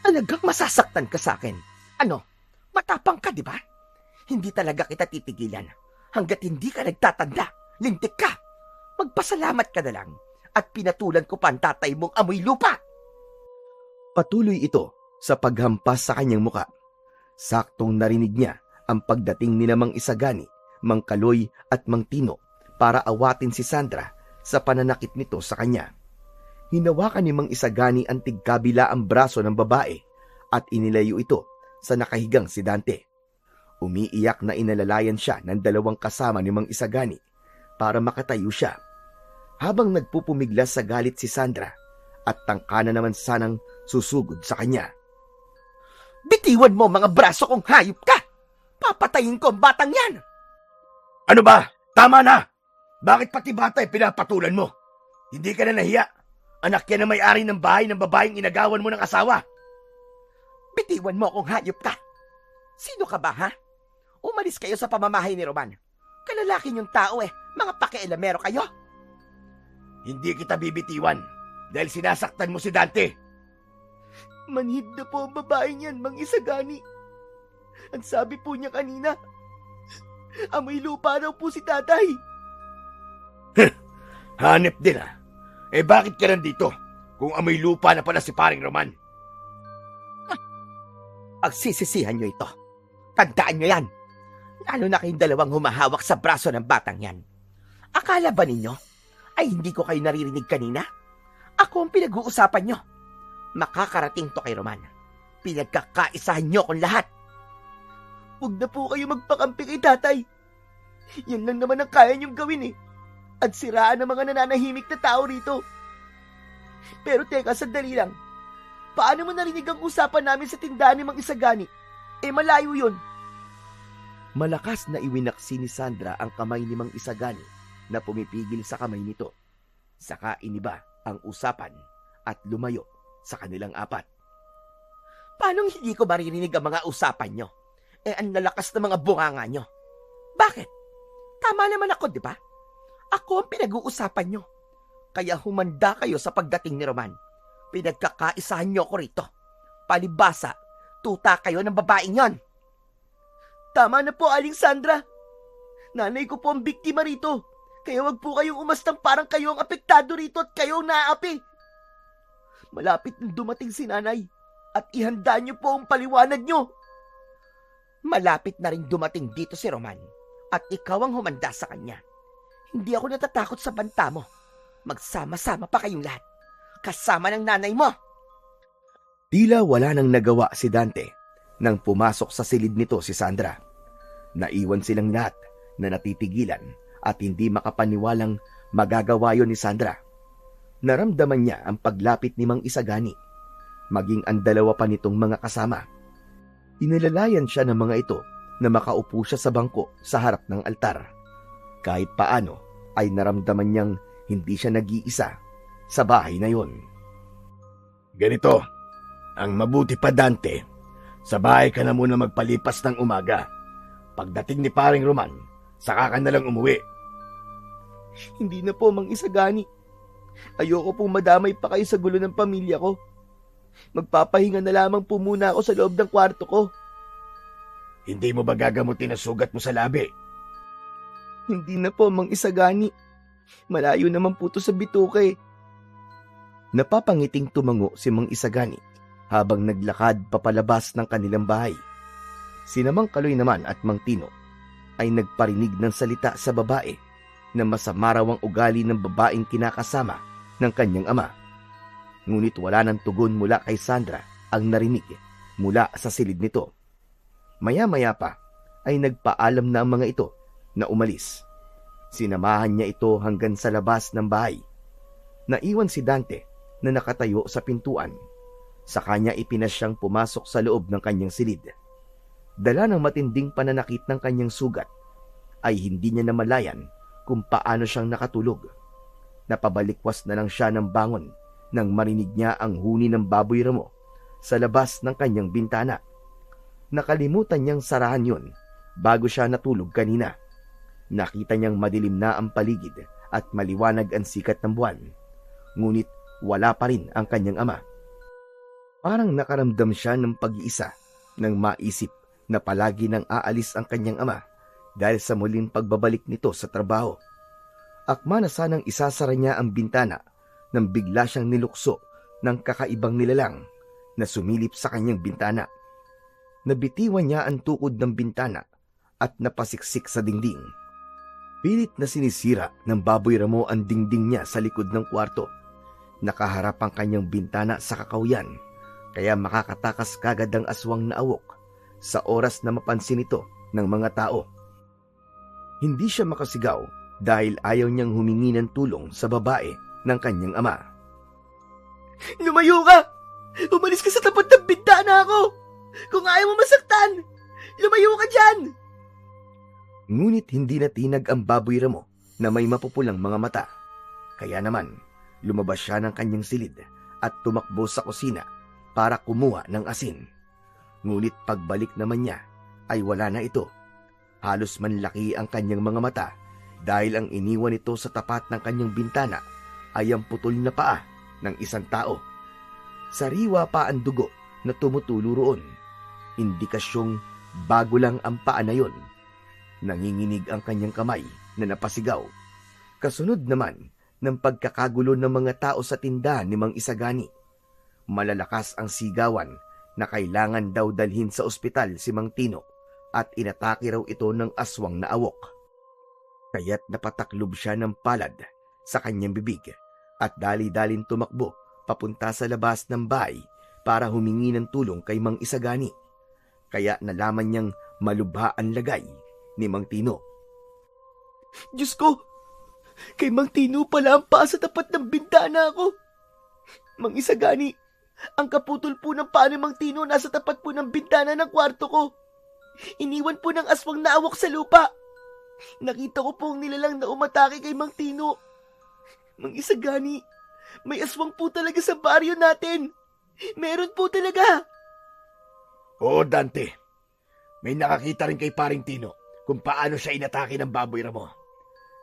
Speaker 2: Talagang masasaktan ka sa akin? Ano? Matapang ka, di ba? Hindi talaga kita titigilan hanggat hindi ka nagtatanda. Lintik ka! Magpasalamat ka na lang at pinatulan ko pa ang tatay mong amoy lupa!
Speaker 1: Patuloy ito sa paghampas sa kanyang muka. Saktong narinig niya ang pagdating ni Mang Isagani, Mang Kaloy at Mang Tino para awatin si Sandra sa pananakit nito sa kanya. Hinawakan ni Mang Isagani ang tigkabila ang braso ng babae at inilayo ito sa nakahigang si Dante. Umiiyak na inalalayan siya ng dalawang kasama ni Mang Isagani para makatayo siya. Habang nagpupumiglas sa galit si Sandra at tangkana naman sanang susugod sa kanya.
Speaker 2: Bitiwan mo mga braso kong hayop ka! Papatayin ko ang batang yan!
Speaker 3: Ano ba? Tama na! Bakit pati bata ay pinapatulan mo? Hindi ka na nahiya? Anak yan na may-ari ng bahay ng babaeng inagawan mo ng asawa.
Speaker 2: Bitiwan mo akong hayop ka! Sino ka ba, ha? Umalis kayo sa pamamahay ni Roman. Kalalaki niyong tao mga pakialamero kayo.
Speaker 3: Hindi kita bibitiwan dahil sinasaktan mo si Dante.
Speaker 2: Manhid na po ang babae niyan, Mang Isagani. Ang sabi po niya kanina, amoy lupa raw po si tatay.
Speaker 3: Hanep din bakit ka nandito kung amoy lupa na pala si paring Roman?
Speaker 2: Pagsisisihan niyo ito. Tandaan niyo yan. Lalo na kayong dalawang humahawak sa braso ng batang yan. Akala ba ninyo ay hindi ko kayo naririnig kanina? Ako ang pinag-uusapan niyo. Makakarating to kay Roman. Pinagkakaisahan niyo akong lahat. Huwag na po kayo magpakampi kay tatay. Yan lang naman ang kaya niyong gawin eh. At siraan ang mga nananahimik na tao rito. Pero teka, sandali lang. Paano mo narinig ang usapan namin sa tindahan ni Mang Isagani? Malayo yun.
Speaker 1: Malakas na iwinaksi ni Sandra ang kamay ni Mang Isagani na pumipigil sa kamay nito. Saka iniba ang usapan at lumayo sa kanilang apat.
Speaker 2: Paano hindi ko maririnig ang mga usapan nyo? Ang lalakas ng mga bunganga nyo. Bakit? Tama naman ako, di ba? Ako ang pinag-uusapan nyo. Kaya humanda kayo sa pagdating ni Roman. Pinagkakaisahan nyo ako rito. Palibasa, tuta kayo ng babaeng yon. Tama na po, Aling Sandra. Nanay ko po ang biktima rito. Kaya wag po kayong umastang parang kayo ang apektado rito at kayo ang naaapi. Malapit na dumating si nanay at ihanda nyo po ang paliwanag nyo. Malapit na rin dumating dito si Roman at ikaw ang humanda sa kanya. Hindi ako natatakot sa banta mo. Magsama-sama pa kayong lahat. Kasama ng nanay mo.
Speaker 1: Tila wala nang nagawa si Dante nang pumasok sa silid nito si Sandra. Naiwan silang lahat na natitigilan at hindi makapaniwalang magagawa yon ni Sandra. Naramdaman niya ang paglapit ni Mang Isagani, maging ang dalawa pa nitong mga kasama. Inilalayan siya ng mga ito na makaupo siya sa bangko sa harap ng altar. Kahit paano ay naramdaman niyang hindi siya nag-iisa sa bahay na yon.
Speaker 3: Ganito, ang mabuti pa Dante, sa bahay ka na muna magpalipas ng umaga. Pagdating ni paring Roman, saka ka na lang umuwi.
Speaker 2: Hindi na po, Mang Isagani. Ayoko pong madamay pa kayo sa gulo ng pamilya ko. Magpapahinga na lamang po muna ako sa loob ng kwarto ko.
Speaker 3: Hindi mo ba gagamutin ang sugat mo sa labi?
Speaker 2: Hindi na po, Mang Isagani. Malayo naman po to sa bituka eh.
Speaker 1: Napapangiting tumango si Mang Isagani habang naglakad papalabas ng kanilang bahay. Sina Mang Kaloy naman at Mang Tino ay nagparinig ng salita sa babae na masama raw ang ugali ng babaeng kinakasama ng kanyang ama. Ngunit wala nang tugon mula kay Sandra ang narinig mula sa silid nito. Maya-maya pa ay nagpaalam na ang mga ito na umalis. Sinamahan niya ito hanggang sa labas ng bahay. Naiwan si Dante na nakatayo sa pintuan. Sa kanya ipinasyang pumasok sa loob ng kanyang silid. Dala ng matinding pananakit ng kanyang sugat, ay hindi niya namalayan kung paano siyang nakatulog. Napabalikwas na lang siya ng bangon nang marinig niya ang huni ng baboy ramo sa labas ng kanyang bintana. Nakalimutan niyang sarahan yun bago siya natulog kanina. Nakita niyang madilim na ang paligid at maliwanag ang sikat ng buwan. Ngunit wala pa rin ang kanyang ama. Parang nakaramdam siya ng pag-iisa nang maisip na palagi nang aalis ang kanyang ama dahil sa muling pagbabalik nito sa trabaho. Akma na sanang isasara niya ang bintana nang bigla siyang nilukso ng kakaibang nilalang na sumilip sa kanyang bintana. Nabitiwan niya ang tukod ng bintana at napasiksik sa dingding. Pilit na sinisira ng baboy ramo ang dingding niya sa likod ng kwarto. Nakaharap ang kanyang bintana sa kakawyan, kaya makakatakas kagad ang aswang na awok sa oras na mapansin ito ng mga tao. Hindi siya makasigaw dahil ayaw niyang humingi ng tulong sa babae ng kanyang ama.
Speaker 2: Lumayo ka! Umalis ka sa tapat ng bintana ako! Kung ayaw mo masaktan, lumayo ka dyan!
Speaker 1: Ngunit hindi natinag ang baboy ramo na may mapupulang mga mata. Kaya naman, lumabas siya ng kanyang silid at tumakbo sa kusina para kumuha ng asin. Ngunit pagbalik naman niya ay wala na ito. Halos manlaki ang kanyang mga mata dahil ang iniwan ito sa tapat ng kanyang bintana ay ang putol na paa ng isang tao. Sariwa pa ang dugo na tumutulo roon. Indikasyong bago lang ang paa na yon. Nanginginig ang kanyang kamay na napasigaw. Kasunod naman ng pagkakagulo ng mga tao sa tindahan ni Mang Isagani. Malalakas ang sigawan na kailangan daw dalhin sa ospital si Mang Tino at inatake raw ito ng aswang na awok. Kaya't napataklob siya ng palad sa kanyang bibig at dali-dalin tumakbo papunta sa labas ng bahay para humingi ng tulong kay Mang Isagani. Kaya nalaman niyang malubha ang lagay ni Mang Tino.
Speaker 2: Diyos ko, kay Mang Tino pala ang paa sa tapat ng bintana ko. Mang Isagani, ang kaputol po ng paa ni Mang Tino nasa tapat po ng bintana ng kwarto ko. Iniwan po ng aswang na awok sa lupa. Nakita ko po ang nilalang na umatake kay Mang Tino. Mang Isagani, may aswang po talaga sa baryo natin. Meron po talaga.
Speaker 3: Oo, Dante. May nakakita rin kay Paring Tino kung paano siya inatake ng baboy ramo.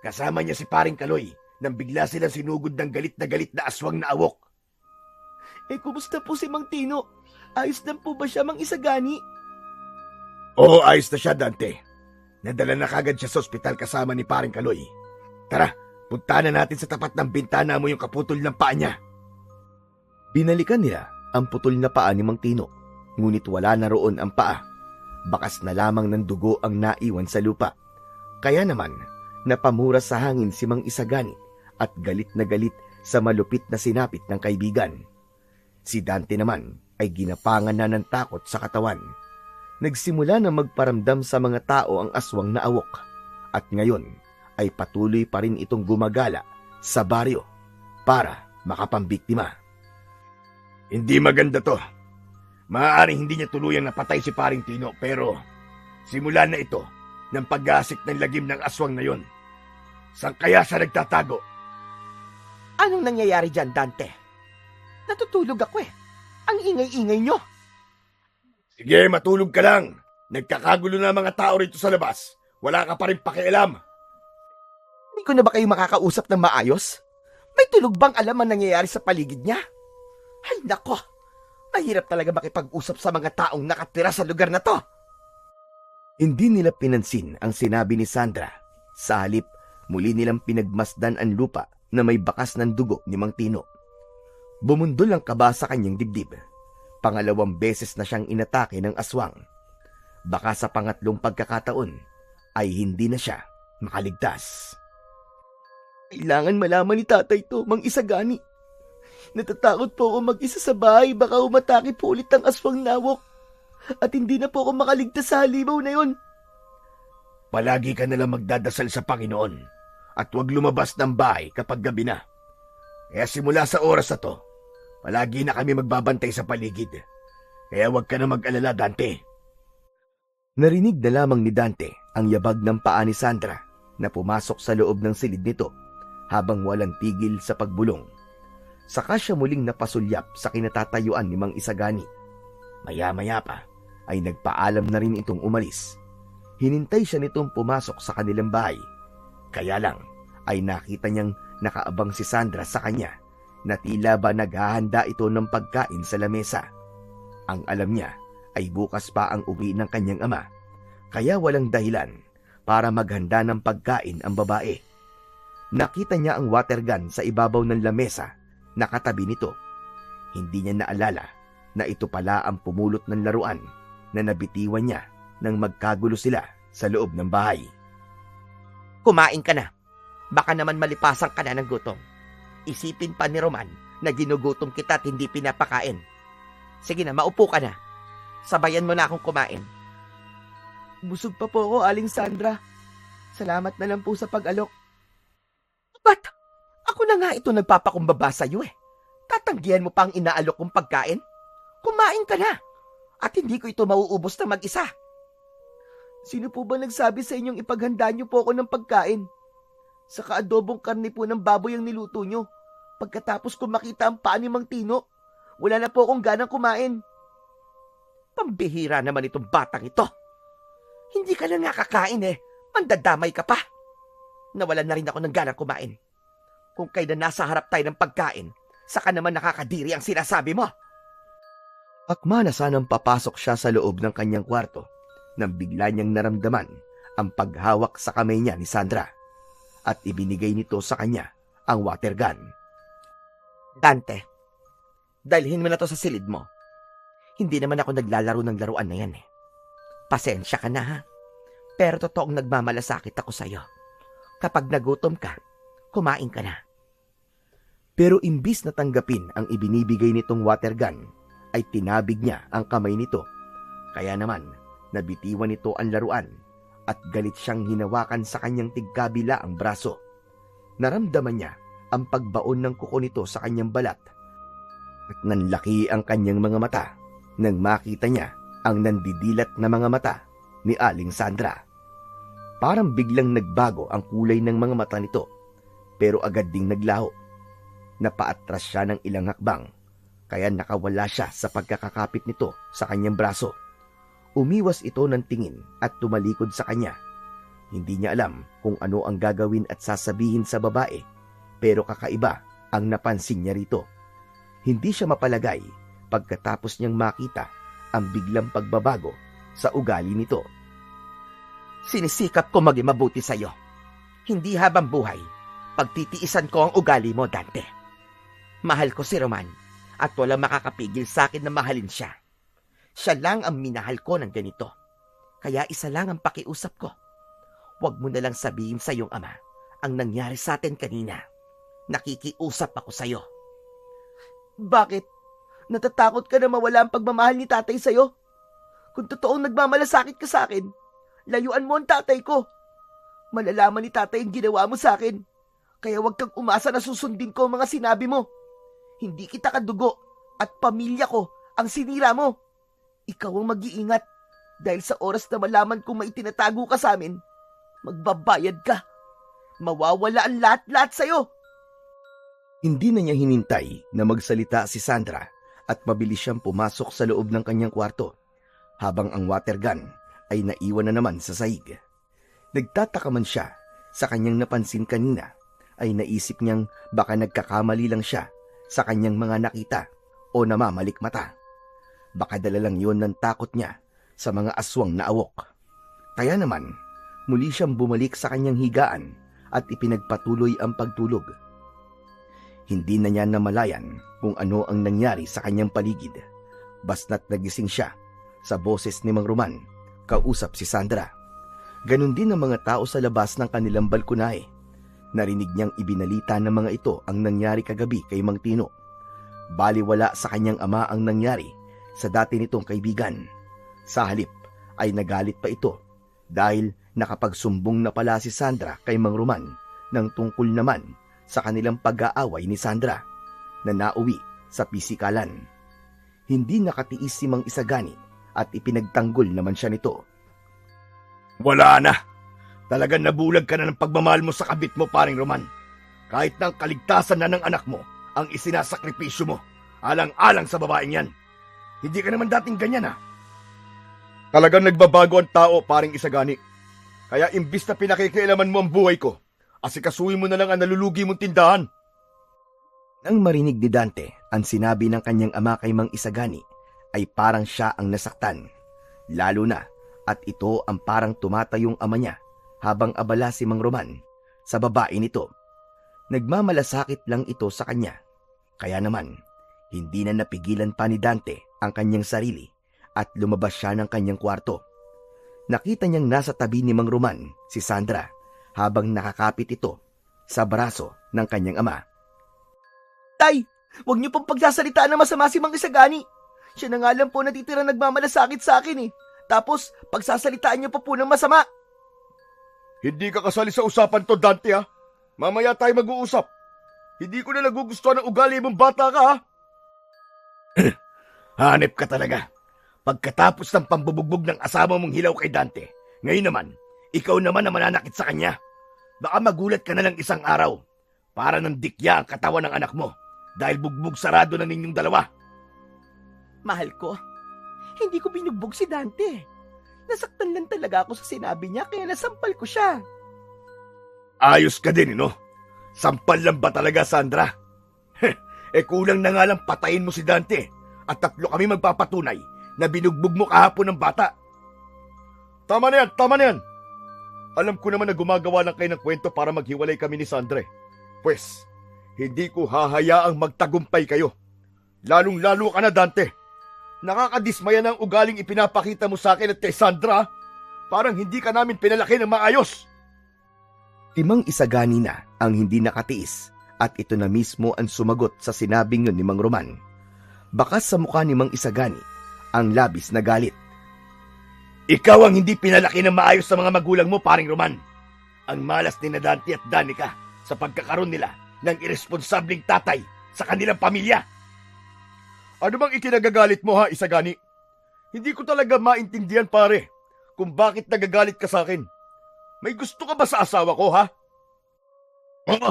Speaker 3: Kasama niya si Paring Kaloy nang bigla silang sinugod ng galit na aswang na awok.
Speaker 2: Kumusta po si Mang Tino? Ayos lang po ba siya, Mang Isagani?
Speaker 3: Oo, ayos na siya, Dante. Nadala na kagad siya sa ospital kasama ni Paring Kaloy. Tara, punta na natin sa tapat ng bintana mo yung kaputol ng paa niya.
Speaker 1: Binalikan nila ang putol na paa ni Mang Tino, ngunit wala na roon ang paa. Bakas na lamang ng dugo ang naiwan sa lupa. Kaya naman, napamura sa hangin si Mang Isagani at galit na galit sa malupit na sinapit ng kaibigan. Si Dante naman ay ginapangan na ng takot sa katawan. Nagsimula na magparamdam sa mga tao ang aswang na awok. At ngayon ay patuloy pa rin itong gumagala sa baryo para makapambiktima.
Speaker 3: Hindi maganda to. Maaaring hindi niya tuluyang napatay si Paring Tino, pero simula na ito ng pag-aasik ng lagim ng aswang na yon. Saan kaya siya nagtatago?
Speaker 2: Anong nangyayari dyan, Dante? Natutulog ako Ang ingay-ingay nyo.
Speaker 3: Sige, matulog ka lang. Nagkakagulo na mga tao rito sa labas. Wala ka pa rin pakialam.
Speaker 2: Hindi ko na ba kayo makakausap ng maayos? May tulog bang alam ang nangyayari sa paligid niya? Ay nako, mahirap talaga makipag-usap sa mga taong nakatira sa lugar na to.
Speaker 1: Hindi nila pinansin ang sinabi ni Sandra. Sa halip, muli nilang pinagmasdan ang lupa na may bakas ng dugo ni Mang Tino. Bumundol ang kaba sa kanyang dibdib. Pangalawang beses na siyang inatake ng aswang. Baka sa pangatlong pagkakataon ay hindi na siya makaligtas.
Speaker 2: Kailangan malaman ni tatay to, Mang Isagani. Natatakot po ako mag-isa sa bahay, baka umatake po ulit ang aswang nawok. At hindi na po ako makaligtas sa halimaw na yon.
Speaker 3: Palagi ka nalang magdadasal sa Panginoon at huwag lumabas ng bahay kapag gabi na. Kaya simula sa oras na to, palagi na kami magbabantay sa paligid. Kaya huwag ka na mag-alala, Dante.
Speaker 1: Narinig na lamang ni Dante ang yabag ng paa ni Sandra na pumasok sa loob ng silid nito habang walang tigil sa pagbulong. Saka siya muling napasulyap sa kinatatayuan ni Mang Isagani. Maya-maya pa ay nagpaalam na rin itong umalis. Hinintay siya nitong pumasok sa kanilang bahay. Kaya lang ay nakita niyang nakaabang si Sandra sa kanya na tila ba naghahanda ito ng pagkain sa lamesa. Ang alam niya ay bukas pa ang uwi ng kanyang ama, kaya walang dahilan para maghanda ng pagkain ang babae. Nakita niya ang water gun sa ibabaw ng lamesa na katabi nito. Hindi niya naalala na ito pala ang pumulot ng laruan na nabitiwan niya nang magkagulo sila sa loob ng bahay.
Speaker 2: Kumain ka na. Baka naman malipasan ka na ng gutom. Isipin pa ni Roman na ginugutom kita at hindi pinapakain. Sige na, maupo ka na. Sabayan mo na akong kumain. Busog pa po ako, Aling Sandra. Salamat na lang po sa pag-alok. Ba't? Ako na nga ito nagpapakumbaba sa'yo Tatanggihan mo pa ang inaalok kong pagkain? Kumain ka na. At hindi ko ito mauubos na mag-isa. Sino po ba nagsabi sa inyong ipaghanda niyo po ako ng pagkain? Sa kaadobong karne po ng baboy ang niluto niyo. Pagkatapos ko makita ang paa ni Mang Tino, wala na po akong ganang kumain. Pambihira naman itong batang ito. Hindi ka na nakakain Mandadamay ka pa. Nawalan na rin ako ng ganang kumain. Kung kailan nasa harap tayo ng pagkain, saka naman nakakadiri ang sinasabi mo.
Speaker 1: Akma na sanang papasok siya sa loob ng kanyang kwarto nang bigla niyang naramdaman ang paghawak sa kamay niya ni Sandra at ibinigay nito sa kanya ang water gun.
Speaker 2: Dante, dalhin mo na to sa silid mo. Hindi naman ako naglalaro ng laruan na yan Pasensya ka na ha. Pero totoong nagmamalasakit ako sa'yo. Kapag nagutom ka, kumain ka na.
Speaker 1: Pero imbis na tanggapin ang ibinibigay nitong water gun, ay tinabig niya ang kamay nito. Kaya naman, nabitiwan nito ang laruan at galit siyang hinawakan sa kanyang tigkabila ang braso. Naramdaman niya ang pagbaon ng kuko nito sa kanyang balat at nanlaki ang kanyang mga mata nang makita niya ang nandidilat na mga mata ni Aling Sandra. Parang biglang nagbago ang kulay ng mga mata nito, pero agad ding naglaho. Napaatras siya ng ilang hakbang, kaya nakawala siya sa pagkakakapit nito sa kanyang braso. Umiwas ito ng tingin at tumalikod sa kanya. Hindi niya alam kung ano ang gagawin at sasabihin sa babae, pero kakaiba ang napansin niya rito. Hindi siya mapalagay pagkatapos niyang makita ang biglang pagbabago sa ugali nito.
Speaker 2: Sinisikap ko maging mabuti sa'yo. Hindi habang buhay, pagtitiisan ko ang ugali mo, Dante. Mahal ko si Roman at walang makakapigil sa akin na mahalin siya. Siya lang ang minahal ko ng ganito. Kaya isa lang ang pakiusap ko. Huwag mo na lang sabihin sa iyong ama ang nangyari sa atin kanina. Nakikiusap ako sa'yo. Bakit? Natatakot ka na mawala ang pagmamahal ni tatay sa'yo? Kung totoong nagmamalasakit ka sa akin, layuan mo ang tatay ko. Malalaman ni tatay ang ginawa mo sa akin. Kaya huwag kang umasa na susundin ko ang mga sinabi mo. Hindi kita kadugo at pamilya ko ang sinira mo. Ikaw ang mag-iingat dahil sa oras na malaman kung may tinatago ka sa amin, magbabayad ka. Mawawala ang lahat-lahat sa'yo.
Speaker 1: Hindi na niya hinintay na magsalita si Sandra at mabilis siyang pumasok sa loob ng kanyang kwarto habang ang water gun ay naiwan na naman sa sahig. Nagtataka man siya sa kanyang napansin kanina ay naisip niyang baka nagkakamali lang siya sa kanyang mga nakita o namamalik mata. Baka dala lang yon ng takot niya sa mga aswang na awok. Kaya naman, muli siyang bumalik sa kanyang higaan at ipinagpatuloy ang pagtulog. Hindi na niya namalayan kung ano ang nangyari sa kanyang paligid. Basta't nagising siya sa boses ni Mang Roman, kausap si Sandra. Ganon din ang mga tao sa labas ng kanilang balkonahe. Narinig niyang ibinalita ng mga ito ang nangyari kagabi kay Mang Tino. Baliwala sa kanyang ama ang nangyari sa dati nitong kaibigan. Sa halip ay nagalit pa ito dahil nakapagsumbong na pala si Sandra kay Mang Roman ng tungkol naman sa kanilang pag-aaway ni Sandra na nauwi sa pisikalan. Hindi nakatiis si Mang Isagani at ipinagtanggol naman siya nito.
Speaker 3: Wala na. Talagang nabulag ka na ng pagmamahal mo sa kabit mo, paring Roman. Kahit ng kaligtasan na ng anak mo ang isinasakripisyo mo, alang-alang sa babaeng yan. Hindi ka naman dating ganyan, ha? Talagang nagbabago ang tao, paring Isagani. Kaya imbis na pinakikialaman mo ang buhay ko, asikasuhin mo na lang ang nalulugi mong tindahan.
Speaker 1: Nang marinig ni Dante ang sinabi ng kanyang ama kay Mang Isagani, ay parang siya ang nasaktan. Lalo na at ito ang parang tumatayong ama niya habang abala si Mang Roman sa babae nito. Nagmamalasakit lang ito sa kanya. Kaya naman, hindi na napigilan pa ni Dante ang kanyang sarili at lumabas siya ng kanyang kwarto. Nakita niyang nasa tabi ni Mang Roman si Sandra habang nakakapit ito sa braso ng kanyang ama.
Speaker 2: Tay, huwag niyo pong pagsasalitaan na masama si Mang Isagani. Siya na nga lang po natitirang nagmamalasakit sa akin eh. Tapos, pagsasalitaan niyo pa po ng masama.
Speaker 3: Hindi ka kasali sa usapan to, Dante, ha? Mamaya tayo mag-uusap. Hindi ko na nagugustuhan ang ugali mong bata ka, ha? Hanep ka talaga. Pagkatapos ng pambubugbog ng asawa mong hilaw kay Dante, ngayon naman, ikaw naman ang mananakit sa kanya. Baka magulat ka na lang isang araw para nang dikya ang katawan ng anak mo dahil bugbog sarado na ninyong dalawa.
Speaker 2: Mahal ko, hindi ko binugbog si Dante. Nasaktan lang talaga ako sa sinabi niya kaya nasampal ko siya.
Speaker 3: Ayos ka din, no? Sampal lang ba talaga, Sandra? Kulang na nga lang patayin mo si Dante at 3 kami magpapatunay na binugbog mo kahapon ng bata. Tama na yan. Alam ko naman na gumagawa lang kayo ng kwento para maghiwalay kami ni Sandra. Pwes, hindi ko hahayaang magtagumpay kayo. Lalong-lalo ka na, Dante. Nakakadismaya na ang ugaling ipinapakita mo sa akin at kay Sandra. Parang hindi ka namin pinalaki ng maayos.
Speaker 1: Mang Isagani na ang hindi nakatiis at ito na mismo ang sumagot sa sinabing yun ni Mang Roman. Bakas sa mukha ni Mang Isagani ang labis na galit.
Speaker 3: Ikaw ang hindi pinalaki ng maayos sa mga magulang mo, paring Roman. Ang malas ni Dante at Danica sa pagkakaroon nila ng irresponsabling tatay sa kanilang pamilya. Ano bang ikinagagalit mo ha, Isagani? Hindi ko talaga maintindihan, pare, kung bakit nagagalit ka sa akin. May gusto ka ba sa asawa ko, ha? Oo,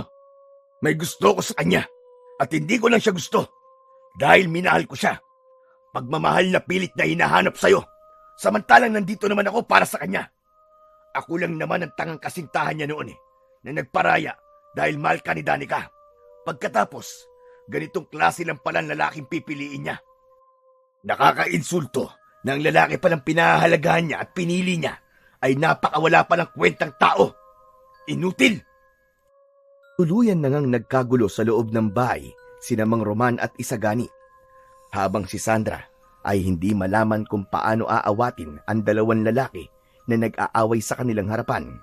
Speaker 3: may gusto ko sa kanya. At hindi ko lang siya gusto. Dahil minahal ko siya. Pagmamahal na pilit na hinahanap sa'yo. Samantalang nandito naman ako para sa kanya. Ako lang naman ang tangang kasintahan niya noon na nagparaya dahil mahal ka ni Danica. Pagkatapos, ganitong klase lang palang lalaking pipiliin niya. Nakakainsulto na ang lalaki palang pinahahalagahan niya at pinili niya ay napakawala palang kwentang tao. Inutil!
Speaker 1: Tuluyan na ngang nagkagulo sa loob ng bahay sina Mang Roman at Isagani, habang si Sandra ay hindi malaman kung paano aawatin ang dalawang lalaki na nag-aaway sa kanilang harapan.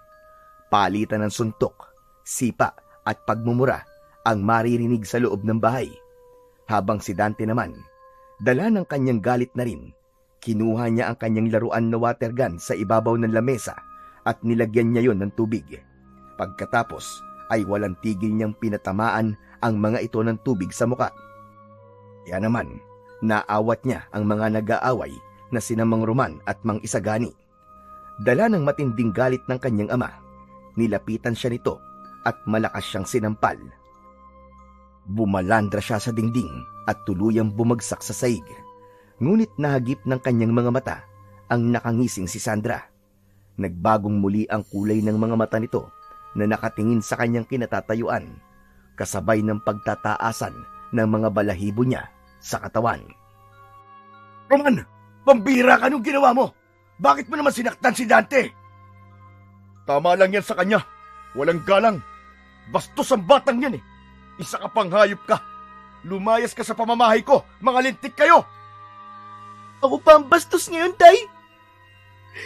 Speaker 1: Palitan ng suntok, sipa at pagmumura ang maririnig sa loob ng bahay, habang si Dante naman, dala ng kanyang galit na rin, kinuha niya ang kanyang laruan na water gun sa ibabaw ng lamesa at nilagyan niya yon ng tubig. Pagkatapos ay walang tigil niyang pinatamaan ang mga ito ng tubig sa muka. Kaya naman, naawat niya ang mga nag-aaway na sina Mang Roman at Mang Isagani. Dala ng matinding galit ng kanyang ama, nilapitan siya nito at malakas siyang sinampal. Bumalandra siya sa dingding at tuluyang bumagsak sa saig. Ngunit nahagip ng kanyang mga mata ang nakangising si Sandra. Nagbagong muli ang kulay ng mga mata nito na nakatingin sa kanyang kinatatayuan, kasabay ng pagtataasan ng mga balahibo niya sa katawan.
Speaker 3: Roman, pambira ka nung ginawa mo. Bakit mo naman sinaktan si Dante? Tama lang yan sa kanya. Walang galang. Bastos ang batang yan . Isa ka pang hayop ka. Lumayas ka sa pamamahay ko. Mga lintik kayo.
Speaker 2: Ako pa ang bastos ngayon, Tay.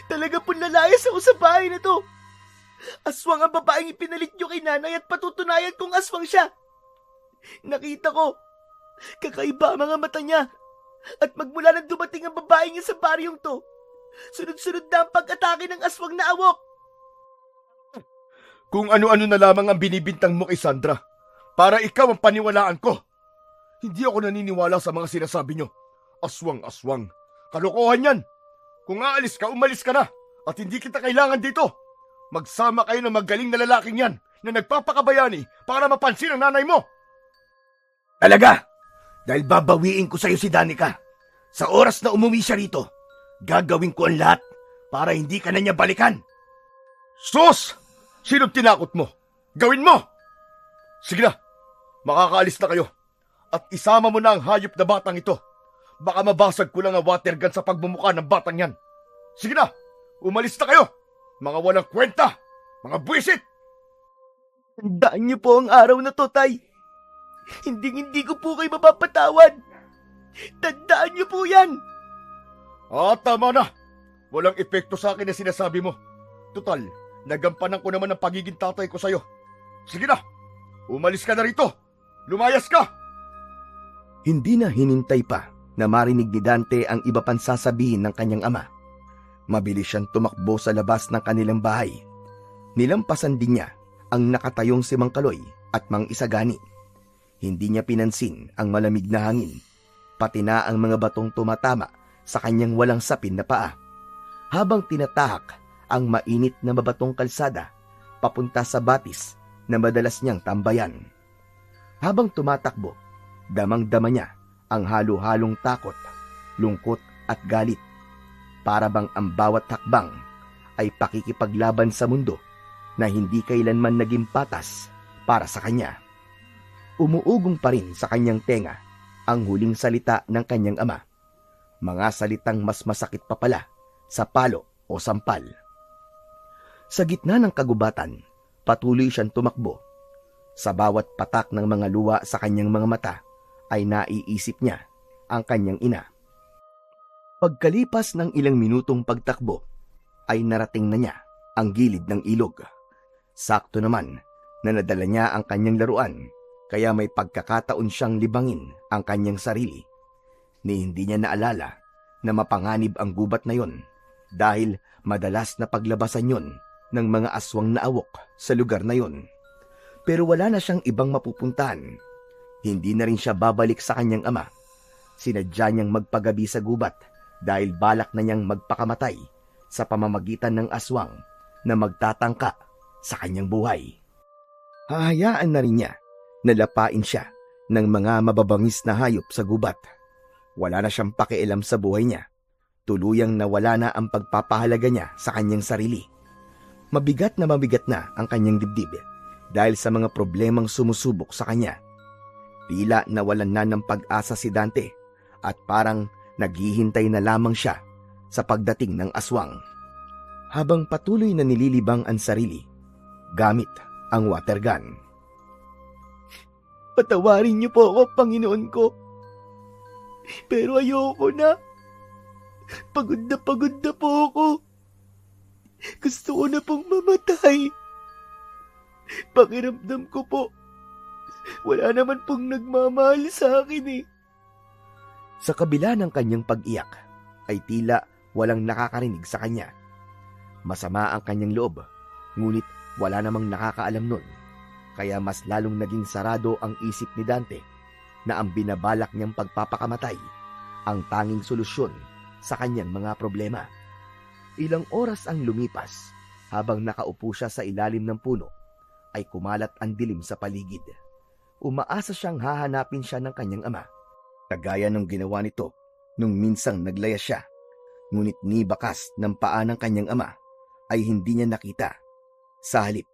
Speaker 2: Talaga pong lalayas ako sa bahay na to. Aswang ang babaeng ipinalit niyo kay nanay at patutunayan kong aswang siya. Nakita ko, kakaiba ang mga mata niya. At magmula nang dumating ang babae niya sa baryong to, sunod-sunod na ang pag-atake ng aswang na awok.
Speaker 3: Kung ano-ano na lamang ang binibintang mo kay Sandra, para ikaw ang paniwalaan ko. Hindi ako naniniwala sa mga sinasabi niyo. Aswang-aswang. Kalokohan yan. Kung aalis ka, umalis ka na. At hindi kita kailangan dito. Magsama kayo ng magaling na lalaking yan na nagpapakabayani para mapansin ang nanay mo. Talaga? Dahil babawiin ko sa iyo si Danica. Sa oras na umuwi siya rito, gagawin ko ang lahat para hindi ka na niya balikan. Sus! Sino tinakot mo? Gawin mo! Sige na, makakaalis na kayo. At isama mo na ang hayop na batang ito. Baka mabasag ko lang ang water gun sa pagmumukha ng batang yan. Sige na, umalis na kayo. Mga walang kwenta, mga buwisit.
Speaker 2: Tandaan niyo po ang araw na to, Tay. Hindi ko po kayo mapapatawad. Tandaan niyo po yan.
Speaker 3: Tama na. Walang epekto sa akin na sinasabi mo. Total, nagampanan ko naman ang pagiging tatay ko sa'yo. Sige na, umalis ka na rito. Lumayas ka.
Speaker 1: Hindi na hinintay pa na marinig ni Dante ang iba pang sasabihin ng kanyang ama. Mabilis siyang tumakbo sa labas ng kanilang bahay. Nilampasan din niya ang nakatayong si Mang Kaloy at Mang Isagani. Hindi niya pinansin ang malamig na hangin, pati na ang mga batong tumatama sa kanyang walang sapin na paa, habang tinatahak ang mainit na mabatong kalsada papunta sa batis na madalas niyang tambayan. Habang tumatakbo, damang-dama niya ang halo-halong takot, lungkot at galit. Para bang ang bawat hakbang ay pakikipaglaban sa mundo na hindi kailanman naging patas para sa kanya. Umuugong pa rin sa kanyang tenga ang huling salita ng kanyang ama. Mga salitang mas masakit pa pala sa palo o sampal. Sa gitna ng kagubatan, patuloy siyang tumakbo. Sa bawat patak ng mga luha sa kanyang mga mata ay naiisip niya ang kanyang ina. Pagkalipas ng ilang minutong pagtakbo, ay narating na niya ang gilid ng ilog. Sakto naman na nadala niya ang kanyang laruan, kaya may pagkakataon siyang libangin ang kanyang sarili. ni hindi niya naalala na mapanganib ang gubat na yon dahil madalas na paglabasan yon ng mga aswang na awok sa lugar na yon. Pero wala na siyang ibang mapupuntahan. Hindi na rin siya babalik sa kanyang ama. Sinadya niyang magpagabi sa gubat dahil balak na niyang magpakamatay sa pamamagitan ng aswang na magtatangka sa kanyang buhay. Hahayaan na rin niya na lapain siya ng mga mababangis na hayop sa gubat. Wala na siyang pakialam sa buhay niya. Tuluyang nawala na ang pagpapahalaga niya sa kanyang sarili. Mabigat na ang kanyang dibdib dahil sa mga problemang sumusubok sa kanya. Tila nawalan na ng pag-asa si Dante at parang naghihintay na lamang siya sa pagdating ng aswang. Habang patuloy na nililibang ang sarili gamit ang water gun.
Speaker 2: Patawarin niyo po ako, Panginoon ko. Pero ayoko na. Pagod na po ako. Gusto ko na pong mamatay. Pakiramdam ko po, wala naman pong nagmamahal sa akin eh.
Speaker 1: Sa kabila ng kanyang pag-iyak, ay tila walang nakakarinig sa kanya. Masama ang kanyang loob, ngunit wala namang nakakaalam nun. Kaya mas lalong naging sarado ang isip ni Dante na ang binabalak niyang pagpapakamatay ang tanging solusyon sa kanyang mga problema. Ilang oras ang lumipas habang nakaupo siya sa ilalim ng puno ay kumalat ang dilim sa paligid. Umaasa siyang hahanapin siya ng kanyang ama. Kagaya ng ginawa nito nung minsang naglaya siya. Ngunit ni bakas ng paa ng kanyang ama ay hindi niya nakita. Sa halip,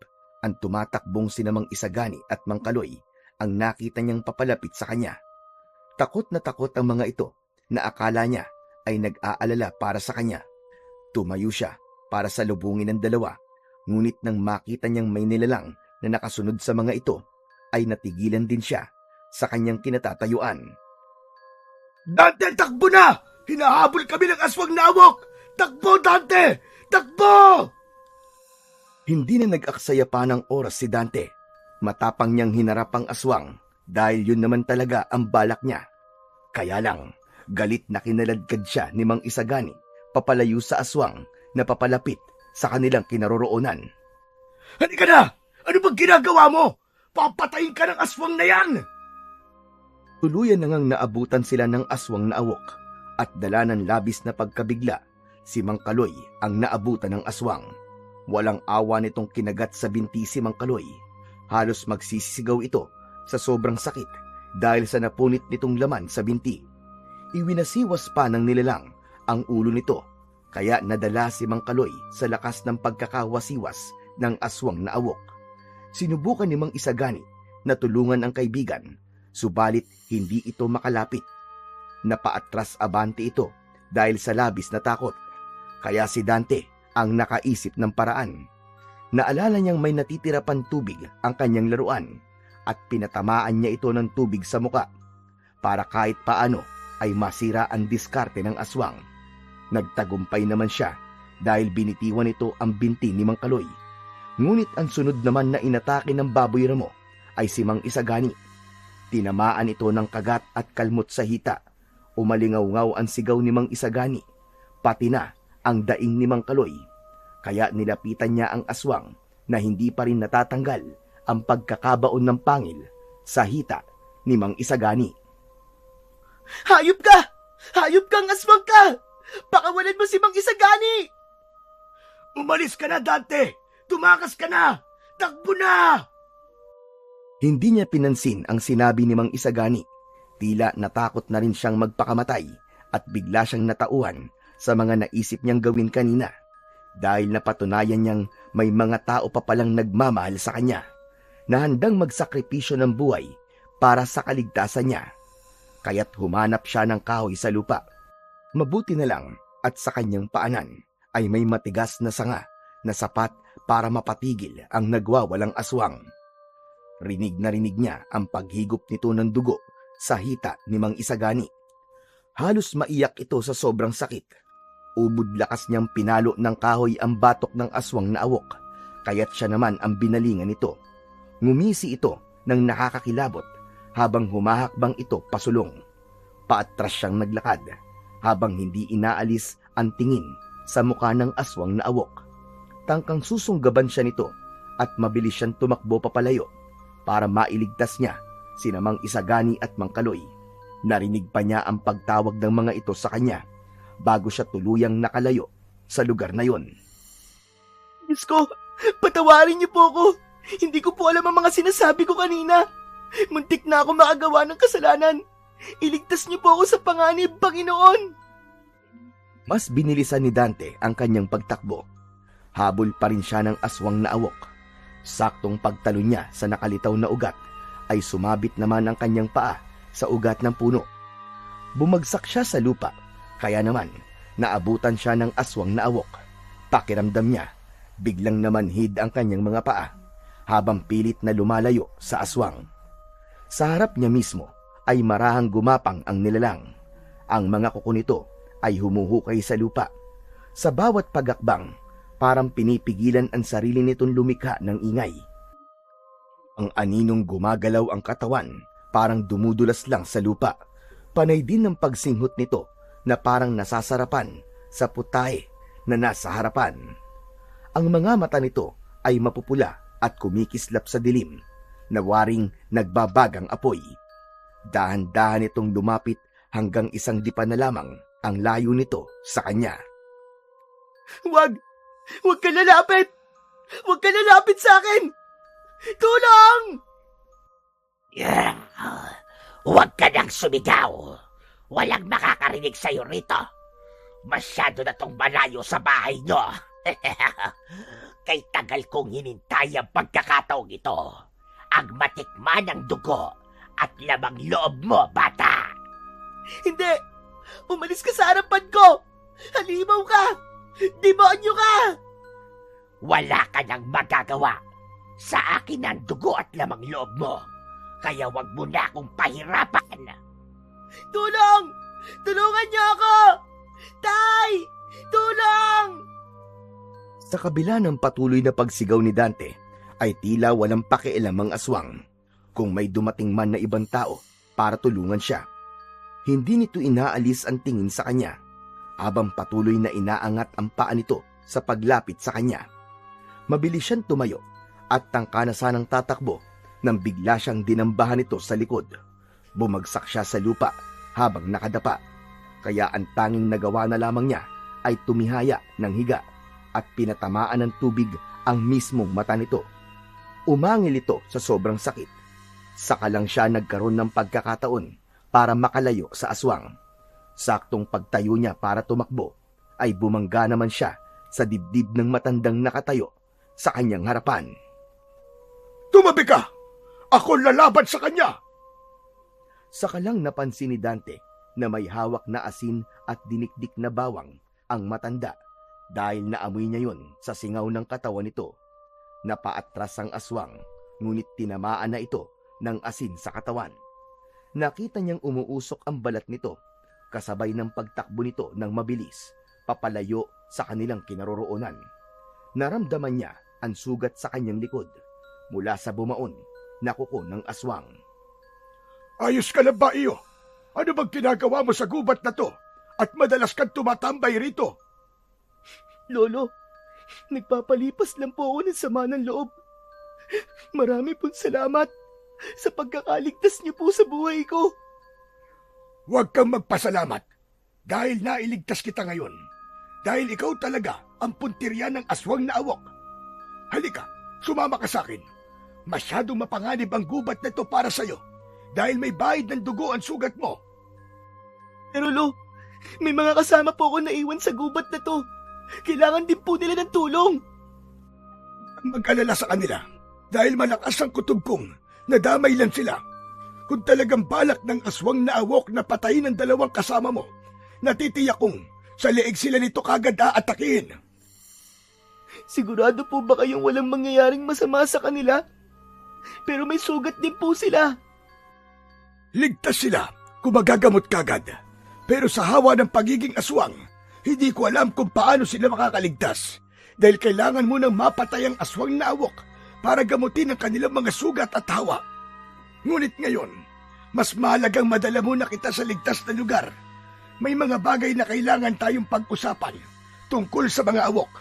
Speaker 1: ang tumatakbong sinamang Isagani at Mangkaloy ang nakita niyang papalapit sa kanya. Takot na takot ang mga ito na akala niya ay nag-aalala para sa kanya. Tumayo siya para salubungin ang dalawa, ngunit nang makita niyang may nilalang na nakasunod sa mga ito, ay natigilan din siya sa kanyang kinatatayuan.
Speaker 3: Dante, takbo na! Hinahabol kami ng aswang na awok! Takbo, Dante! Takbo!
Speaker 1: Hindi na nag-aksaya pa ng oras si Dante. Matapang niyang hinarap ang aswang dahil yun naman talaga ang balak niya. Kaya lang, galit na kinaladkad siya ni Mang Isagani papalayo sa aswang na papalapit sa kanilang kinaroroonan.
Speaker 3: Halika na! Ano bang ginagawa mo? Papatayin ka ng aswang na yan!
Speaker 1: Tuluyan na ngang naabutan sila ng aswang na awok at dala ng labis na pagkabigla, si Mang Kaloy ang naabutan ng aswang. Walang awa nitong kinagat sa binti si Mang Kaloy. Halos magsisisigaw ito sa sobrang sakit dahil sa napunit nitong laman sa binti. Iwinasiwas pa ng nilalang ang ulo nito, kaya nadala si Mang Kaloy sa lakas ng pagkakawasiwas ng aswang na awok. Sinubukan ni Mang Isagani na tulungan ang kaibigan, subalit hindi ito makalapit. Napaatras abante ito dahil sa labis na takot. Kaya si Dante ang nakaisip ng paraan. Naalala niyang may natitira pang tubig ang kanyang laruan at pinatamaan niya ito ng tubig sa muka para kahit paano ay masira ang diskarte ng aswang. Nagtagumpay naman siya dahil binitiwan ito ang binti ni Mang Kaloy. Ngunit ang sunod naman na inatake ng baboy ramo ay si Mang Isagani. Tinamaan ito ng kagat at kalmot sa hita. Umalingaw-ngaw ang sigaw ni Mang Isagani, pati na ang daing ni Mang Kaloy. Kaya nilapitan niya ang aswang na hindi pa rin natatanggal ang pagkakabaon ng pangil sa hita ni Mang Isagani.
Speaker 2: Hayop ka! Hayop kang aswang ka! Pakawalan mo si Mang Isagani!
Speaker 3: Umalis ka na, Dante! Tumakas ka na! Takbo na!
Speaker 1: Hindi niya pinansin ang sinabi ni Mang Isagani. Tila natakot na rin siyang magpakamatay at bigla siyang natauhan sa mga naisip niyang gawin kanina dahil napatunayan niyang may mga tao pa palang nagmamahal sa kanya na handang magsakripisyo ng buhay para sa kaligtasan niya. Kaya't humanap siya ng kahoy sa lupa. Mabuti na lang at sa kanyang paanan ay may matigas na sanga na sapat para mapatigil ang nagwawalang aswang. Rinig na rinig niya ang paghigop nito ng dugo sa hita ni Mang Isagani. Halos maiyak ito sa sobrang sakit. Ubod lakas niyang pinalo ng kahoy ang batok ng aswang na awok, kaya't siya naman ang binalingan nito. Ngumisi ito ng nakakakilabot habang humahakbang ito pasulong. Paatras siyang naglakad habang hindi inaalis ang tingin sa mukha ng aswang na awok. Tangkang susunggaban siya nito at mabilis siyang tumakbo papalayo para mailigtas niya sina Mang Isagani at Mang Kaloy. Narinig pa niya ang pagtawag ng mga ito sa kanya bago siya tuluyang nakalayo sa lugar na yon.
Speaker 2: Diyos ko, patawarin niyo po ako. Hindi ko po alam ang mga sinasabi ko kanina. Muntik na ako makagawa ng kasalanan. Iligtas niyo po ako sa panganib, Panginoon.
Speaker 1: Mas binilisan ni Dante ang kanyang pagtakbo. Habol pa rin siya ng aswang na awok. Saktong pagtalo niya sa nakalitaw na ugat ay sumabit naman ang kanyang paa sa ugat ng puno. Bumagsak siya sa lupa, kaya naman naabutan siya ng aswang na awok. Pakiramdam niya, biglang namanhid ang kanyang mga paa habang pilit na lumalayo sa aswang. Sa harap niya mismo ay marahang gumapang ang nilalang. Ang mga kuko nito ay humuhukay sa lupa. Sa bawat pagakbang, parang pinipigilan ang sarili nitong lumikha ng ingay. Ang aninong gumagalaw ang katawan, parang dumudulas lang sa lupa. Panay din ng pagsinghot nito na parang nasasarapan sa putahe na nasa harapan. Ang mga mata nito ay mapupula at kumikislap sa dilim, na waring nagbabagang apoy. Dahan-dahan itong lumapit hanggang isang dipa na lamang ang layo nito sa kanya.
Speaker 2: Wag! Wag ka lalapit! Wag ka lalapit sa akin! Tulong!
Speaker 4: Huwag ka nang sumigaw. Walang makakarinig sa'yo rito. Masyado na tong malayo sa bahay nyo. Kay tagal kong hinintay ang pagkakataong ito. Ang matikman ng dugo at lamang loob mo, bata.
Speaker 2: Hindi! Umalis ka sa harapan ko! Halimaw ka! Demonyo ka!
Speaker 4: Wala ka nang magagawa. Sa akin ang dugo at lamang loob mo. Kaya wag mo na akong pahirapan.
Speaker 2: Tulong! Tulungan niyo ako! Tay! Tulong!
Speaker 1: Sa kabila ng patuloy na pagsigaw ni Dante, ay tila walang pakialam ang aswang kung may dumating man na ibang tao para tulungan siya. Hindi nito inaalis ang tingin sa kanya, habang patuloy na inaangat ang paa nito sa paglapit sa kanya. Mabilis siyang tumayo at tangka na sanang tatakbo nang bigla siyang dinambahan nito sa likod. Bumagsak siya sa lupa habang nakadapa, kaya ang tanging nagawa na lamang niya ay tumihaya ng higa at pinatamaan ng tubig ang mismong mata nito. Umangil ito sa sobrang sakit. Saka lang siya nagkaroon ng pagkakataon para makalayo sa aswang. Saktong pagtayo niya para tumakbo, ay bumangga naman siya sa dibdib ng matandang nakatayo sa kanyang harapan.
Speaker 3: Tumabi ka! Ako lalaban sa kanya!
Speaker 1: Saka lang napansin ni Dante na may hawak na asin at dinikdik na bawang ang matanda dahil naamoy niya yon sa singaw ng katawan nito. Napaatras ang aswang, ngunit tinamaan na ito ng asin sa katawan. Nakita niyang umuusok ang balat nito, kasabay ng pagtakbo nito ng mabilis, papalayo sa kanilang kinaroroonan. Naramdaman niya ang sugat sa kanyang likod, mula sa bumaon na kuko ng aswang.
Speaker 3: Ayos ka na ba, iyo? Ano bang ginagawa mo sa gubat na to? At madalas kang tumatambay rito?
Speaker 2: Lolo, nagpapalipas lang po ako ng sama ng loob. Marami pong salamat sa pagkakaligtas niyo po sa buhay ko.
Speaker 3: Huwag kang magpasalamat dahil nailigtas kita ngayon. Dahil ikaw talaga ang puntirya ng aswang na awok. Halika, sumama ka sa akin. Masyadong mapanganib ang gubat na ito para sa'yo dahil may bahid ng dugo ang sugat mo.
Speaker 2: Pero Lo, may mga kasama po ako naiwan sa gubat na to. Kailangan din po nila ng tulong.
Speaker 3: Mag-alala sa kanila dahil malakas ang kutob kong nadamay lang sila. Kung talagang balak ng aswang na awok na patayin ang dalawang kasama mo, natitiyak kong sa leeg sila nito kagad aatakihin.
Speaker 2: Sigurado po ba kayong walang mangyayaring masama sa kanila? Pero may sugat din po sila.
Speaker 3: Ligtas sila kung magagamot kagad. Pero sa hawa ng pagiging aswang, hindi ko alam kung paano sila makakaligtas. Dahil kailangan mo nang mapatay ang aswang na awok para gamutin ang kanilang mga sugat at hawa. Ngunit ngayon, Mas mahalagang madala muna kita sa ligtas na lugar. May mga bagay na kailangan tayong pag-usapan tungkol sa mga awok.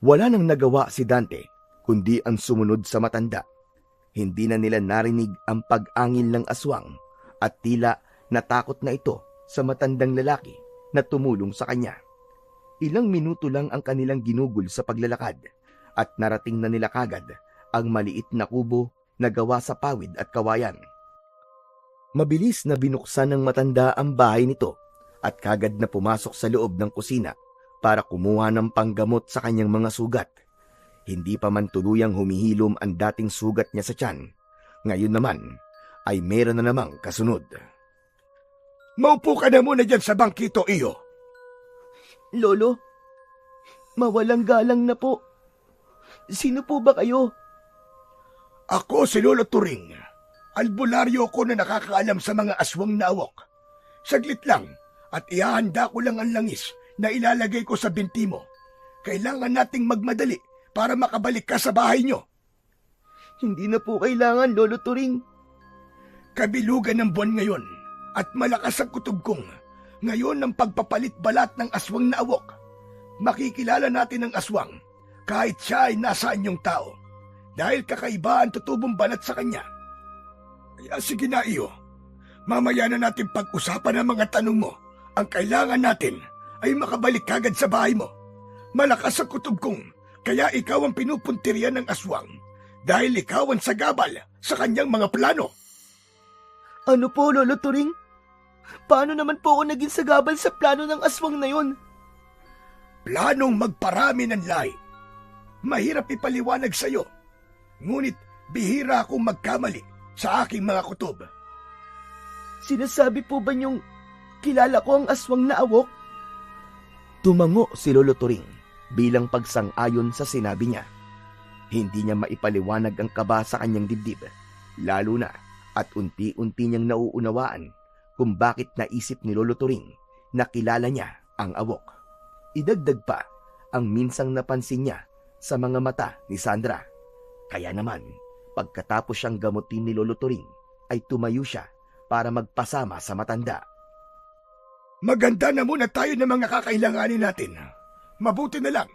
Speaker 1: Wala nang nagawa si Dante, kundi ang sumunod sa matanda. Hindi na nila narinig ang pag-angil ng aswang at tila natakot na ito sa matandang lalaki na tumulong sa kanya. Ilang minuto lang ang kanilang ginugol sa paglalakad at narating na nila kagad ang maliit na kubo na gawa sa pawid at kawayan. Mabilis na binuksan ng matanda ang bahay nito at kagad na pumasok sa loob ng kusina para kumuha ng panggamot sa kanyang mga sugat. Hindi pa man tuluyang humihilom ang dating sugat niya sa tiyan. Ngayon naman ay meron na namang kasunod.
Speaker 3: Maupo ka na muna dyan sa bangkito, iyo.
Speaker 2: Lolo, mawalang galang na po. Sino po ba kayo?
Speaker 3: Ako si Lolo Turing. Albularyo ko na nakakaalam sa mga aswang na awok. Saglit lang at ihahanda ko lang ang langis na ilalagay ko sa binti mo. Kailangan nating magmadali para makabalik ka sa bahay nyo.
Speaker 2: Hindi na po kailangan, Lolo Turing.
Speaker 3: Kabilugan ng buwan ngayon at malakas ang kutob kong. Ngayon ang pagpapalit balat ng aswang na awok. Makikilala natin ang aswang kahit siya ay nasa anyong tao dahil kakaiba ang tutubong balat sa kanya. Kaya sige na, iyo. Mamaya na natin pag-usapan ang mga tanong mo. Ang kailangan natin ay makabalik kagad sa bahay mo. Malakas ang kutob kong, kaya ikaw ang pinupuntiryan ng aswang dahil ikaw ang sagabal sa kanyang mga plano.
Speaker 2: Ano po, Lolo Turing? Paano naman po ako naging sagabal sa plano ng aswang na yon?
Speaker 3: Planong magparami ng lahi. Mahirap ipaliwanag sa iyo. Ngunit bihira akong magkamali sa aking mga kutob.
Speaker 2: Sinasabi po ba niyong kilala ko ang aswang na awok?
Speaker 1: Tumango si Lolo Turing bilang pagsang-ayon sa sinabi niya. Hindi niya maipaliwanag ang kaba sa kanyang dibdib, lalo na at unti-unti niyang nauunawaan kung bakit naisip ni Lolo Turing na kilala niya ang awok. Idagdag pa ang minsang napansin niya sa mga mata ni Sandra. Kaya naman, pagkatapos siyang gamutin ni Lolo Turing, ay tumayo siya para magpasama sa matanda.
Speaker 3: Maganda na muna tayo ng mga kakailanganin natin. Mabuti na lang.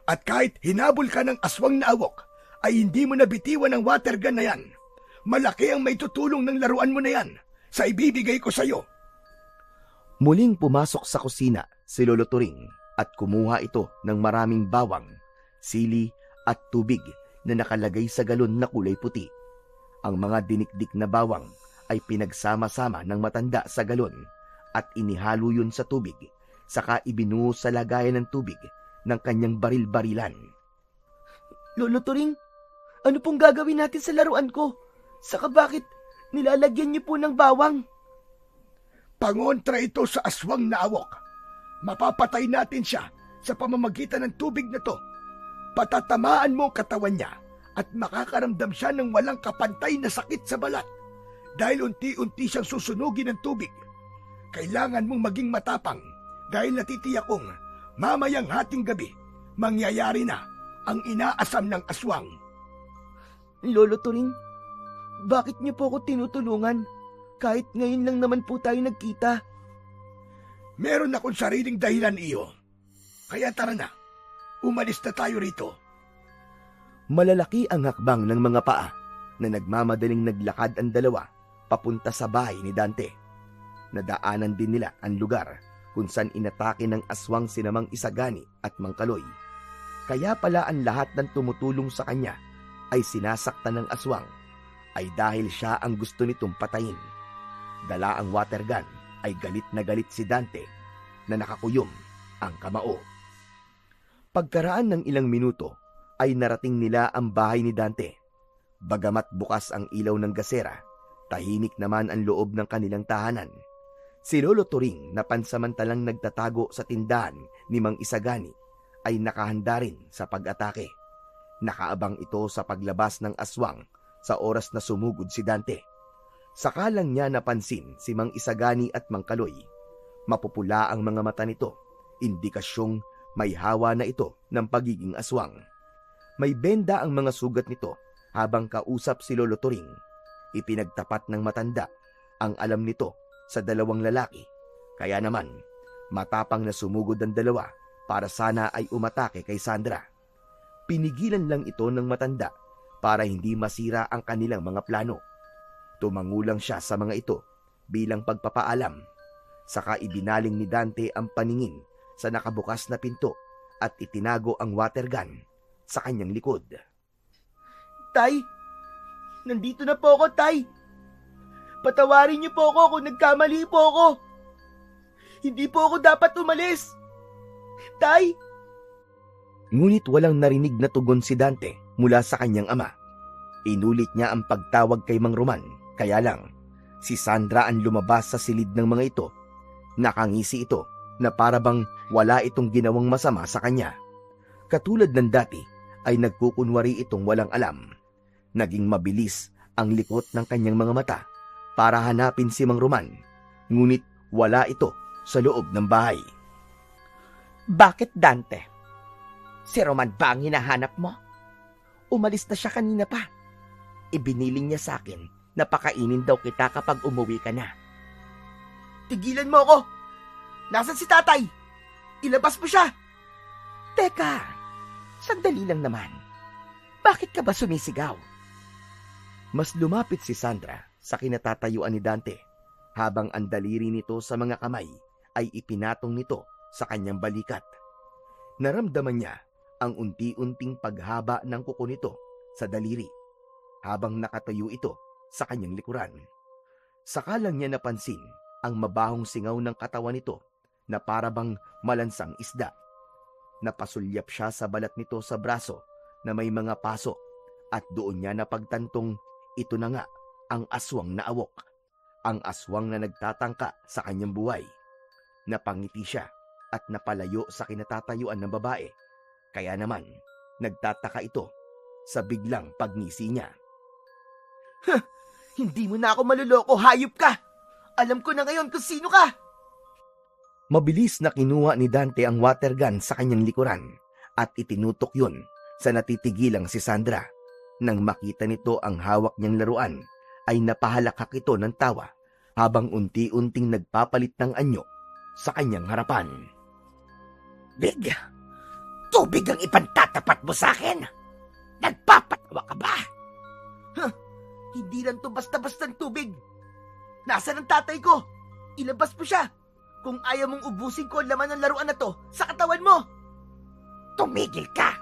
Speaker 3: At kahit hinabol ka ng aswang na awok, ay hindi mo nabitiwan ang water gun na yan. Malaki ang may tutulong ng laruan mo na yan sa ibibigay ko sa'yo.
Speaker 1: Muling pumasok sa kusina si Lolo Turing at kumuha ito ng maraming bawang, sili at tubig na nakalagay sa galon na kulay puti. Ang mga dinikdik na bawang ay pinagsama-sama ng matanda sa galon at inihalo yun sa tubig, saka ibinuo sa lagayan ng tubig ng kanyang baril-barilan.
Speaker 2: Lolo Turing, ano pong gagawin natin sa laruan ko? Saka bakit nilalagyan niyo po ng bawang?
Speaker 3: Pangontra ito sa aswang na awok. Mapapatay natin siya sa pamamagitan ng tubig na to. Patatamaan mo ang katawan niya at makakaramdam siya ng walang kapantay na sakit sa balat dahil unti-unti siyang susunugin ng tubig. Kailangan mong maging matapang dahil natitiyak kong mamayang hating gabi mangyayari na ang inaasam ng aswang.
Speaker 2: Lolo Turing, bakit niyo po ako tinutulungan? Kahit ngayon lang naman po tayo nagkita.
Speaker 3: Meron akong sariling dahilan, iyo. Kaya tara na, umalis na tayo rito.
Speaker 1: Malalaki ang hakbang ng mga paa na nagmamadaling naglakad ang dalawa papunta sa bahay ni Dante. Nadaanan din nila ang lugar kung saan inatake ng aswang sinamang Isagani at Mangkaloy. Kaya pala ang lahat ng tumutulong sa kanya ay sinasaktan ng aswang ay dahil siya ang gusto nitong patayin. Dala ang water gun ay galit na galit si Dante na nakakuyom ang kamao. Pagkaraan ng ilang minuto ay narating nila ang bahay ni Dante. Bagamat bukas ang ilaw ng gasera, tahimik naman ang loob ng kanilang tahanan. Si Lolo Turing na pansamantalang nagtatago sa tindahan ni Mang Isagani ay nakahanda rin sa pag-atake. Nakaabang ito sa paglabas ng aswang sa oras na sumugod si Dante. Sakalang niya napansin si Mang Isagani at Mang Kaloy. Mapupula ang mga mata nito, indikasyong may hawa na ito ng pagiging aswang. May benda ang mga sugat nito habang kausap si Lolo Turing. Ipinagtapat ng matanda ang alam nito sa dalawang lalaki. Kaya naman, matapang na sumugod ang dalawa para sana ay umatake kay Sandra. Pinigilan lang ito ng matanda para hindi masira ang kanilang mga plano. Tumangulang siya sa mga ito bilang pagpapaalam. Saka ibinaling ni Dante ang paningin sa nakabukas na pinto at itinago ang water gun sa kanyang likod.
Speaker 2: Tay, nandito na po ako, Tay. Patawarin niyo po ako kung nagkamali po ako. Hindi po ako dapat umalis. Tay!
Speaker 1: Ngunit walang narinig na tugon si Dante mula sa kanyang ama. Inulit niya ang pagtawag kay Mang Roman, kaya lang si Sandra ang lumabas sa silid ng mga ito. Nakangisi ito na parabang wala itong ginawang masama sa kanya. Katulad ng dati ay nagkukunwari itong walang alam. Naging mabilis ang likot ng kanyang mga mata para hanapin si Mang Roman, ngunit wala ito sa loob ng bahay.
Speaker 2: Bakit, Dante? Si Roman ba ang hinahanap mo? Umalis na siya kanina pa. Ibiniling niya sa akin na pakainin daw kita kapag umuwi ka na. Tigilan mo ako! Nasaan si tatay? Ilabas mo siya! Teka, sandali lang naman. Bakit ka ba sumisigaw?
Speaker 1: Mas lumapit si Sandra sa kinatatayuan ni Dante habang ang daliri nito sa mga kamay ay ipinatong nito sa kanyang balikat. Naramdaman niya ang unti-unting paghaba ng kuko nito sa daliri habang nakatayo ito sa kanyang likuran. Saka lang niya napansin ang mabahong singaw ng katawan nito na parabang malansang isda. Napasulyap siya sa balat nito sa braso na may mga paso at doon niya napagtantong ito na nga ang aswang na awok. Ang aswang na nagtatangka sa kanyang buhay. Napangiti siya at napalayo sa kinatatayuan ng babae. Kaya naman, nagtataka ito sa biglang pagngisi niya.
Speaker 2: Hindi mo na ako maluloko, hayop ka! Alam ko na ngayon kung sino ka!
Speaker 1: Mabilis na kinuha ni Dante ang water gun sa kanyang likuran at itinutok yun sa natitigilang si Sandra. Nang makita nito ang hawak niyang laruan, ay napahalakak ito ng tawa habang unti-unting nagpapalit ng anyo sa kanyang harapan.
Speaker 4: Big, tubig ang ipantatapat mo sa akin. Nagpapatawa ka ba?
Speaker 2: Hindi lang to basta-bastang tubig. Nasaan ang tatay ko? Ilabas mo siya. Kung ayaw mong ubusin ko ang laman ng laruan na to sa katawan mo.
Speaker 4: Tumigil ka.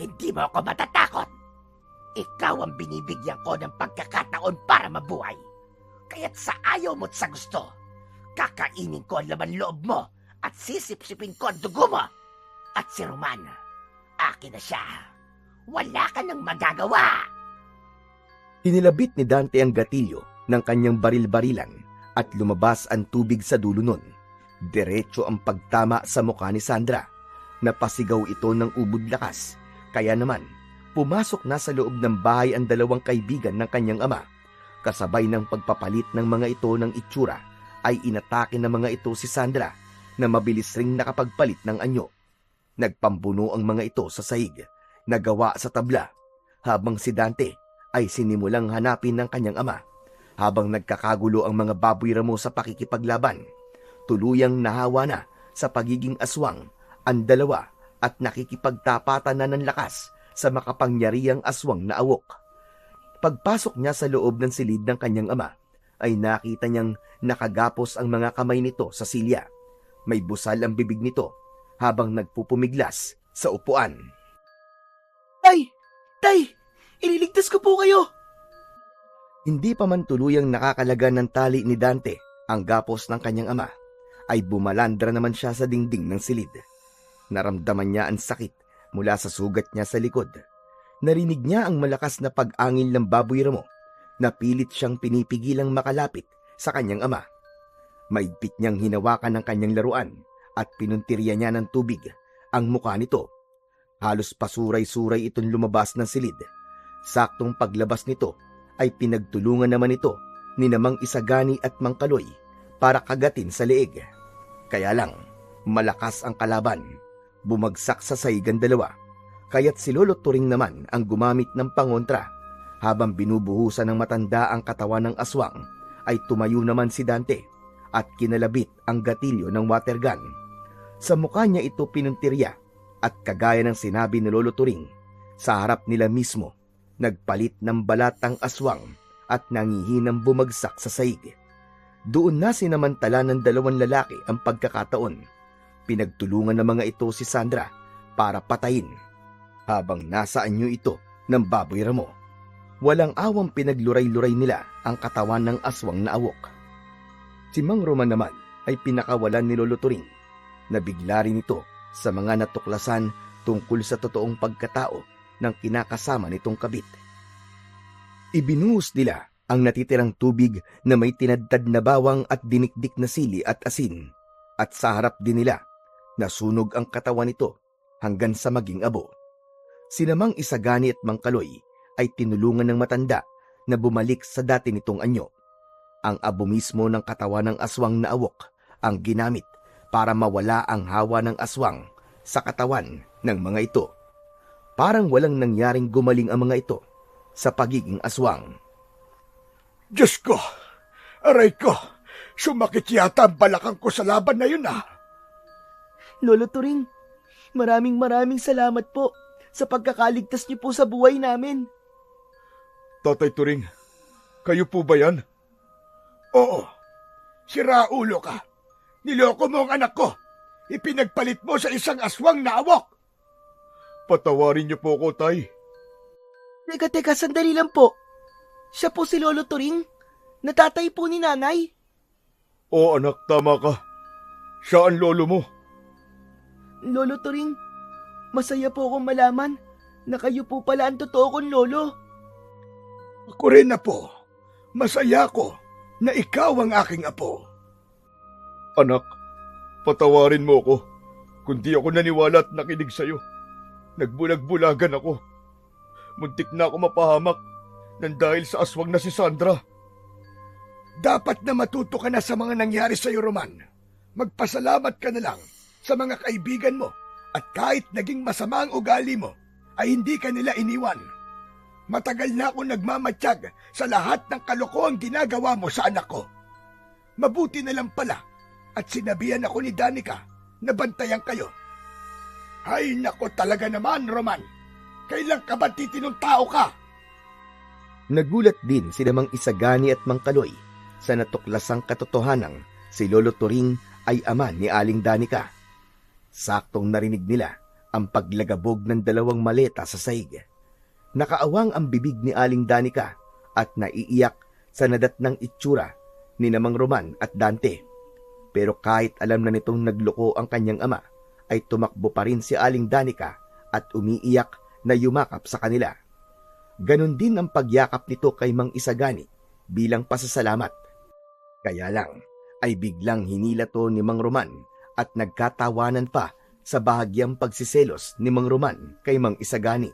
Speaker 4: Hindi mo ako matatakot. Ikaw ang binibigyan ko ng pagkakataon para mabuhay. Kaya't sa ayaw mo't sa gusto, kakainin ko ang laman loob mo at sisipsipin ko ang dugo mo. At si Roman, akin na siya. Wala ka nang magagawa.
Speaker 1: Hinilabit ni Dante ang gatilyo ng kanyang baril-barilan at lumabas ang tubig sa dulo nun. Diretso ang pagtama sa mukha ni Sandra. Napasigaw ito ng ubod lakas. Kaya naman, pumasok na sa loob ng bahay ang dalawang kaibigan ng kanyang ama. Kasabay ng pagpapalit ng mga ito ng itsura, ay inatake ng mga ito si Sandra na mabilis ring nakapagpalit ng anyo. Nagpambuno ang mga ito sa sahig, nagawa sa tabla, habang si Dante ay sinimulang hanapin ng kanyang ama. Habang nagkakagulo ang mga baboy ramo sa pakikipaglaban, tuluyang nahawa na sa pagiging aswang ang dalawa at nakikipagtapatan na ng lakas sa makapangyarihang aswang na awok. Pagpasok niya sa loob ng silid ng kanyang ama, ay nakita niyang nakagapos ang mga kamay nito sa silya. May busal ang bibig nito habang nagpupumiglas sa upuan.
Speaker 2: Tay! Tay! Ililigtas ko po kayo!
Speaker 1: Hindi pa man tuluyang nakakalaga ng tali ni Dante ang gapos ng kanyang ama, ay bumalandra naman siya sa dingding ng silid. Naramdaman niya ang sakit mula sa sugat niya sa likod. Narinig niya ang malakas na pag-angil ng baboy ramo. Napilit siyang pinipigilang makalapit sa kanyang ama. Maigpit niyang hinawakan ang kanyang laruan at pinuntirya niya ng tubig ang mukha nito. Halos pasuray-suray itong lumabas ng silid. Saktong paglabas nito ay pinagtulungan naman ito ni Namang Isagani at Mang Kaloy para kagatin sa leeg. Kaya lang, malakas ang kalaban. Bumagsak sa sahig ang dalawa. Kaya't si Lolo Turing naman ang gumamit ng pangontra. Habang binubuhusan ng matanda ang katawan ng aswang, ay tumayo naman si Dante at kinalabit ang gatilyo ng water gun. Sa mukha niya ito pinuntirya at kagaya ng sinabi ni Lolo Turing, sa harap nila mismo, nagpalit ng balat ang aswang at nangihinang bumagsak sa saig. Doon na sinamantala ng dalawang lalaki ang pagkakataon. Pinagtulungan ng mga ito si Sandra para patayin. Habang nasa anyo ito ng baboy ramo, walang awang pinagluray-luray nila ang katawan ng aswang na awok. Si Mang Roman naman ay pinakawalan ni Lolo Turing. Nabigla rin ito sa mga natuklasan tungkol sa totoong pagkatao ng kinakasama nitong kabit. Ibinuhos nila ang natitirang tubig na may tinadtad na bawang at dinikdik na sili at asin, at sa harap din nila nasunog ang katawan nito hanggang sa maging abo. Sinamang Isagani at Mang Kaloy ay tinulungan ng matanda na bumalik sa dati nitong anyo. Ang abo mismo ng katawan ng aswang na awok ang ginamit para mawala ang hawa ng aswang sa katawan ng mga ito. Parang walang nangyaring gumaling ang mga ito sa pagiging aswang.
Speaker 3: Diyos ko! Aray ko! Sumakit yata ang balakang ko sa laban na yun
Speaker 2: Lolo Turing, maraming salamat po sa pagkakaligtas niyo po sa buhay namin.
Speaker 3: Tatay Turing, kayo po ba yan? Oo. Siraulo ka. Niloko mo ang anak ko. Ipinagpalit mo sa isang aswang na awok. Patawarin niyo po ako, Tay.
Speaker 2: Teka, sandali lang po. Siya po si Lolo Turing, natatay po ni Nanay.
Speaker 3: Oo anak, tama ka. Siya ang lolo mo.
Speaker 2: Lolo Turing, masaya po akong malaman na kayo po pala ang totoo kong lolo.
Speaker 3: Ako rin na po. Masaya ko na ikaw ang aking apo. Anak, patawarin mo ako. Kundi ako naniwala at nakinig sa'yo. Nagbulag-bulagan ako. Muntik na ako mapahamak nang dahil sa aswang na si Sandra. Dapat na matuto ka na sa mga nangyari sa'yo, Roman. Magpasalamat ka na lang sa mga kaibigan mo at kahit naging masama ang ugali mo, ay hindi ka nila iniwan. Matagal na ako nagmamatsyag sa lahat ng kalokohang ginagawa mo sa anak ko. Mabuti na lang pala at sinabihan ako ni Danica na bantayan kayo. Ay nako talaga naman, Roman. Kailan ka ba titinong tao ka?
Speaker 1: Nagulat din si Mang Isagani at Mang Kaloy sa natuklasang katotohanang si Lolo Turing ay ama ni Aling Danica. Saktong narinig nila ang paglagabog ng dalawang maleta sa saig. Nakaawang ang bibig ni Aling Danica at naiiyak sa nadatnang itsura ni Mang Roman at Dante. Pero kahit alam na nitong nagloko ang kanyang ama, ay tumakbo pa rin si Aling Danica at umiiyak na yumakap sa kanila. Ganon din ang pagyakap nito kay Mang Isagani bilang pasasalamat. Kaya lang ay biglang hinila to ni Mang Roman at nagkatawanan pa sa bahagyang pagsiselos ni Mang Roman kay Mang Isagani.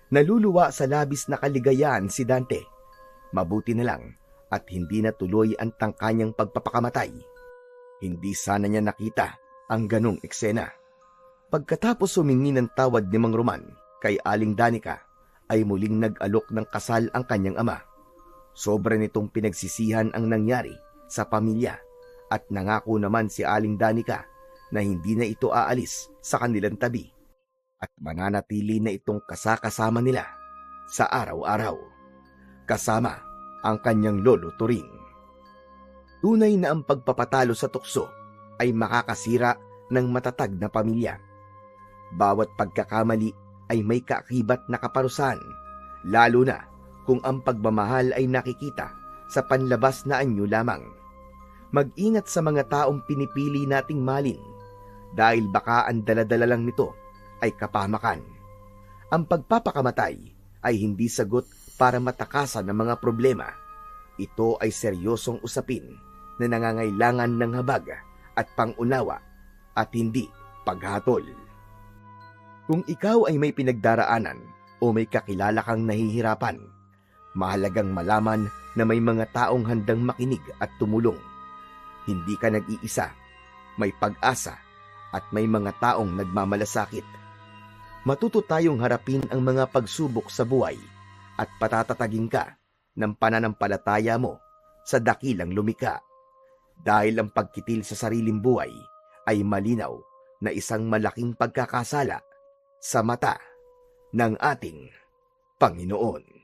Speaker 1: Naluluwa sa labis na kaligayahan si Dante. Mabuti na lang at hindi na tuloy ang tangkanyang pagpapakamatay. Hindi sana niya nakita ang ganong eksena. Pagkatapos humingi ng tawad ni Mang Roman kay Aling Danica, ay muling nag-alok ng kasal ang kanyang ama. Sobra nitong pinagsisihan ang nangyari sa pamilya at nangako naman si Aling Danica na hindi na ito aalis sa kanilang tabi at mananatili na itong kasakasama nila sa araw-araw, kasama ang kanyang Lolo Turing. Tunay na ang pagpapatalo sa tukso ay makakasira ng matatag na pamilya. Bawat pagkakamali ay may kaakibat na kaparusahan, lalo na kung ang pagmamahal ay nakikita sa panlabas na anyo lamang. Mag-ingat sa mga taong pinipili nating malin dahil baka ang daladala lang nito ay kapahamakan. Ang pagpapakamatay ay hindi sagot para matakasan ng mga problema. Ito ay seryosong usapin na nangangailangan ng habag at pangunawa at hindi paghatol. Kung ikaw ay may pinagdaraanan o may kakilala kang nahihirapan, mahalagang malaman na may mga taong handang makinig at tumulong. Hindi ka nag-iisa, may pag-asa at may mga taong nagmamalasakit. Matuto tayong harapin ang mga pagsubok sa buhay at patatatagin ka ng pananampalataya mo sa dakilang lumika. Dahil ang pagkitil sa sariling buhay ay malinaw na isang malaking pagkakasala sa mata ng ating Panginoon.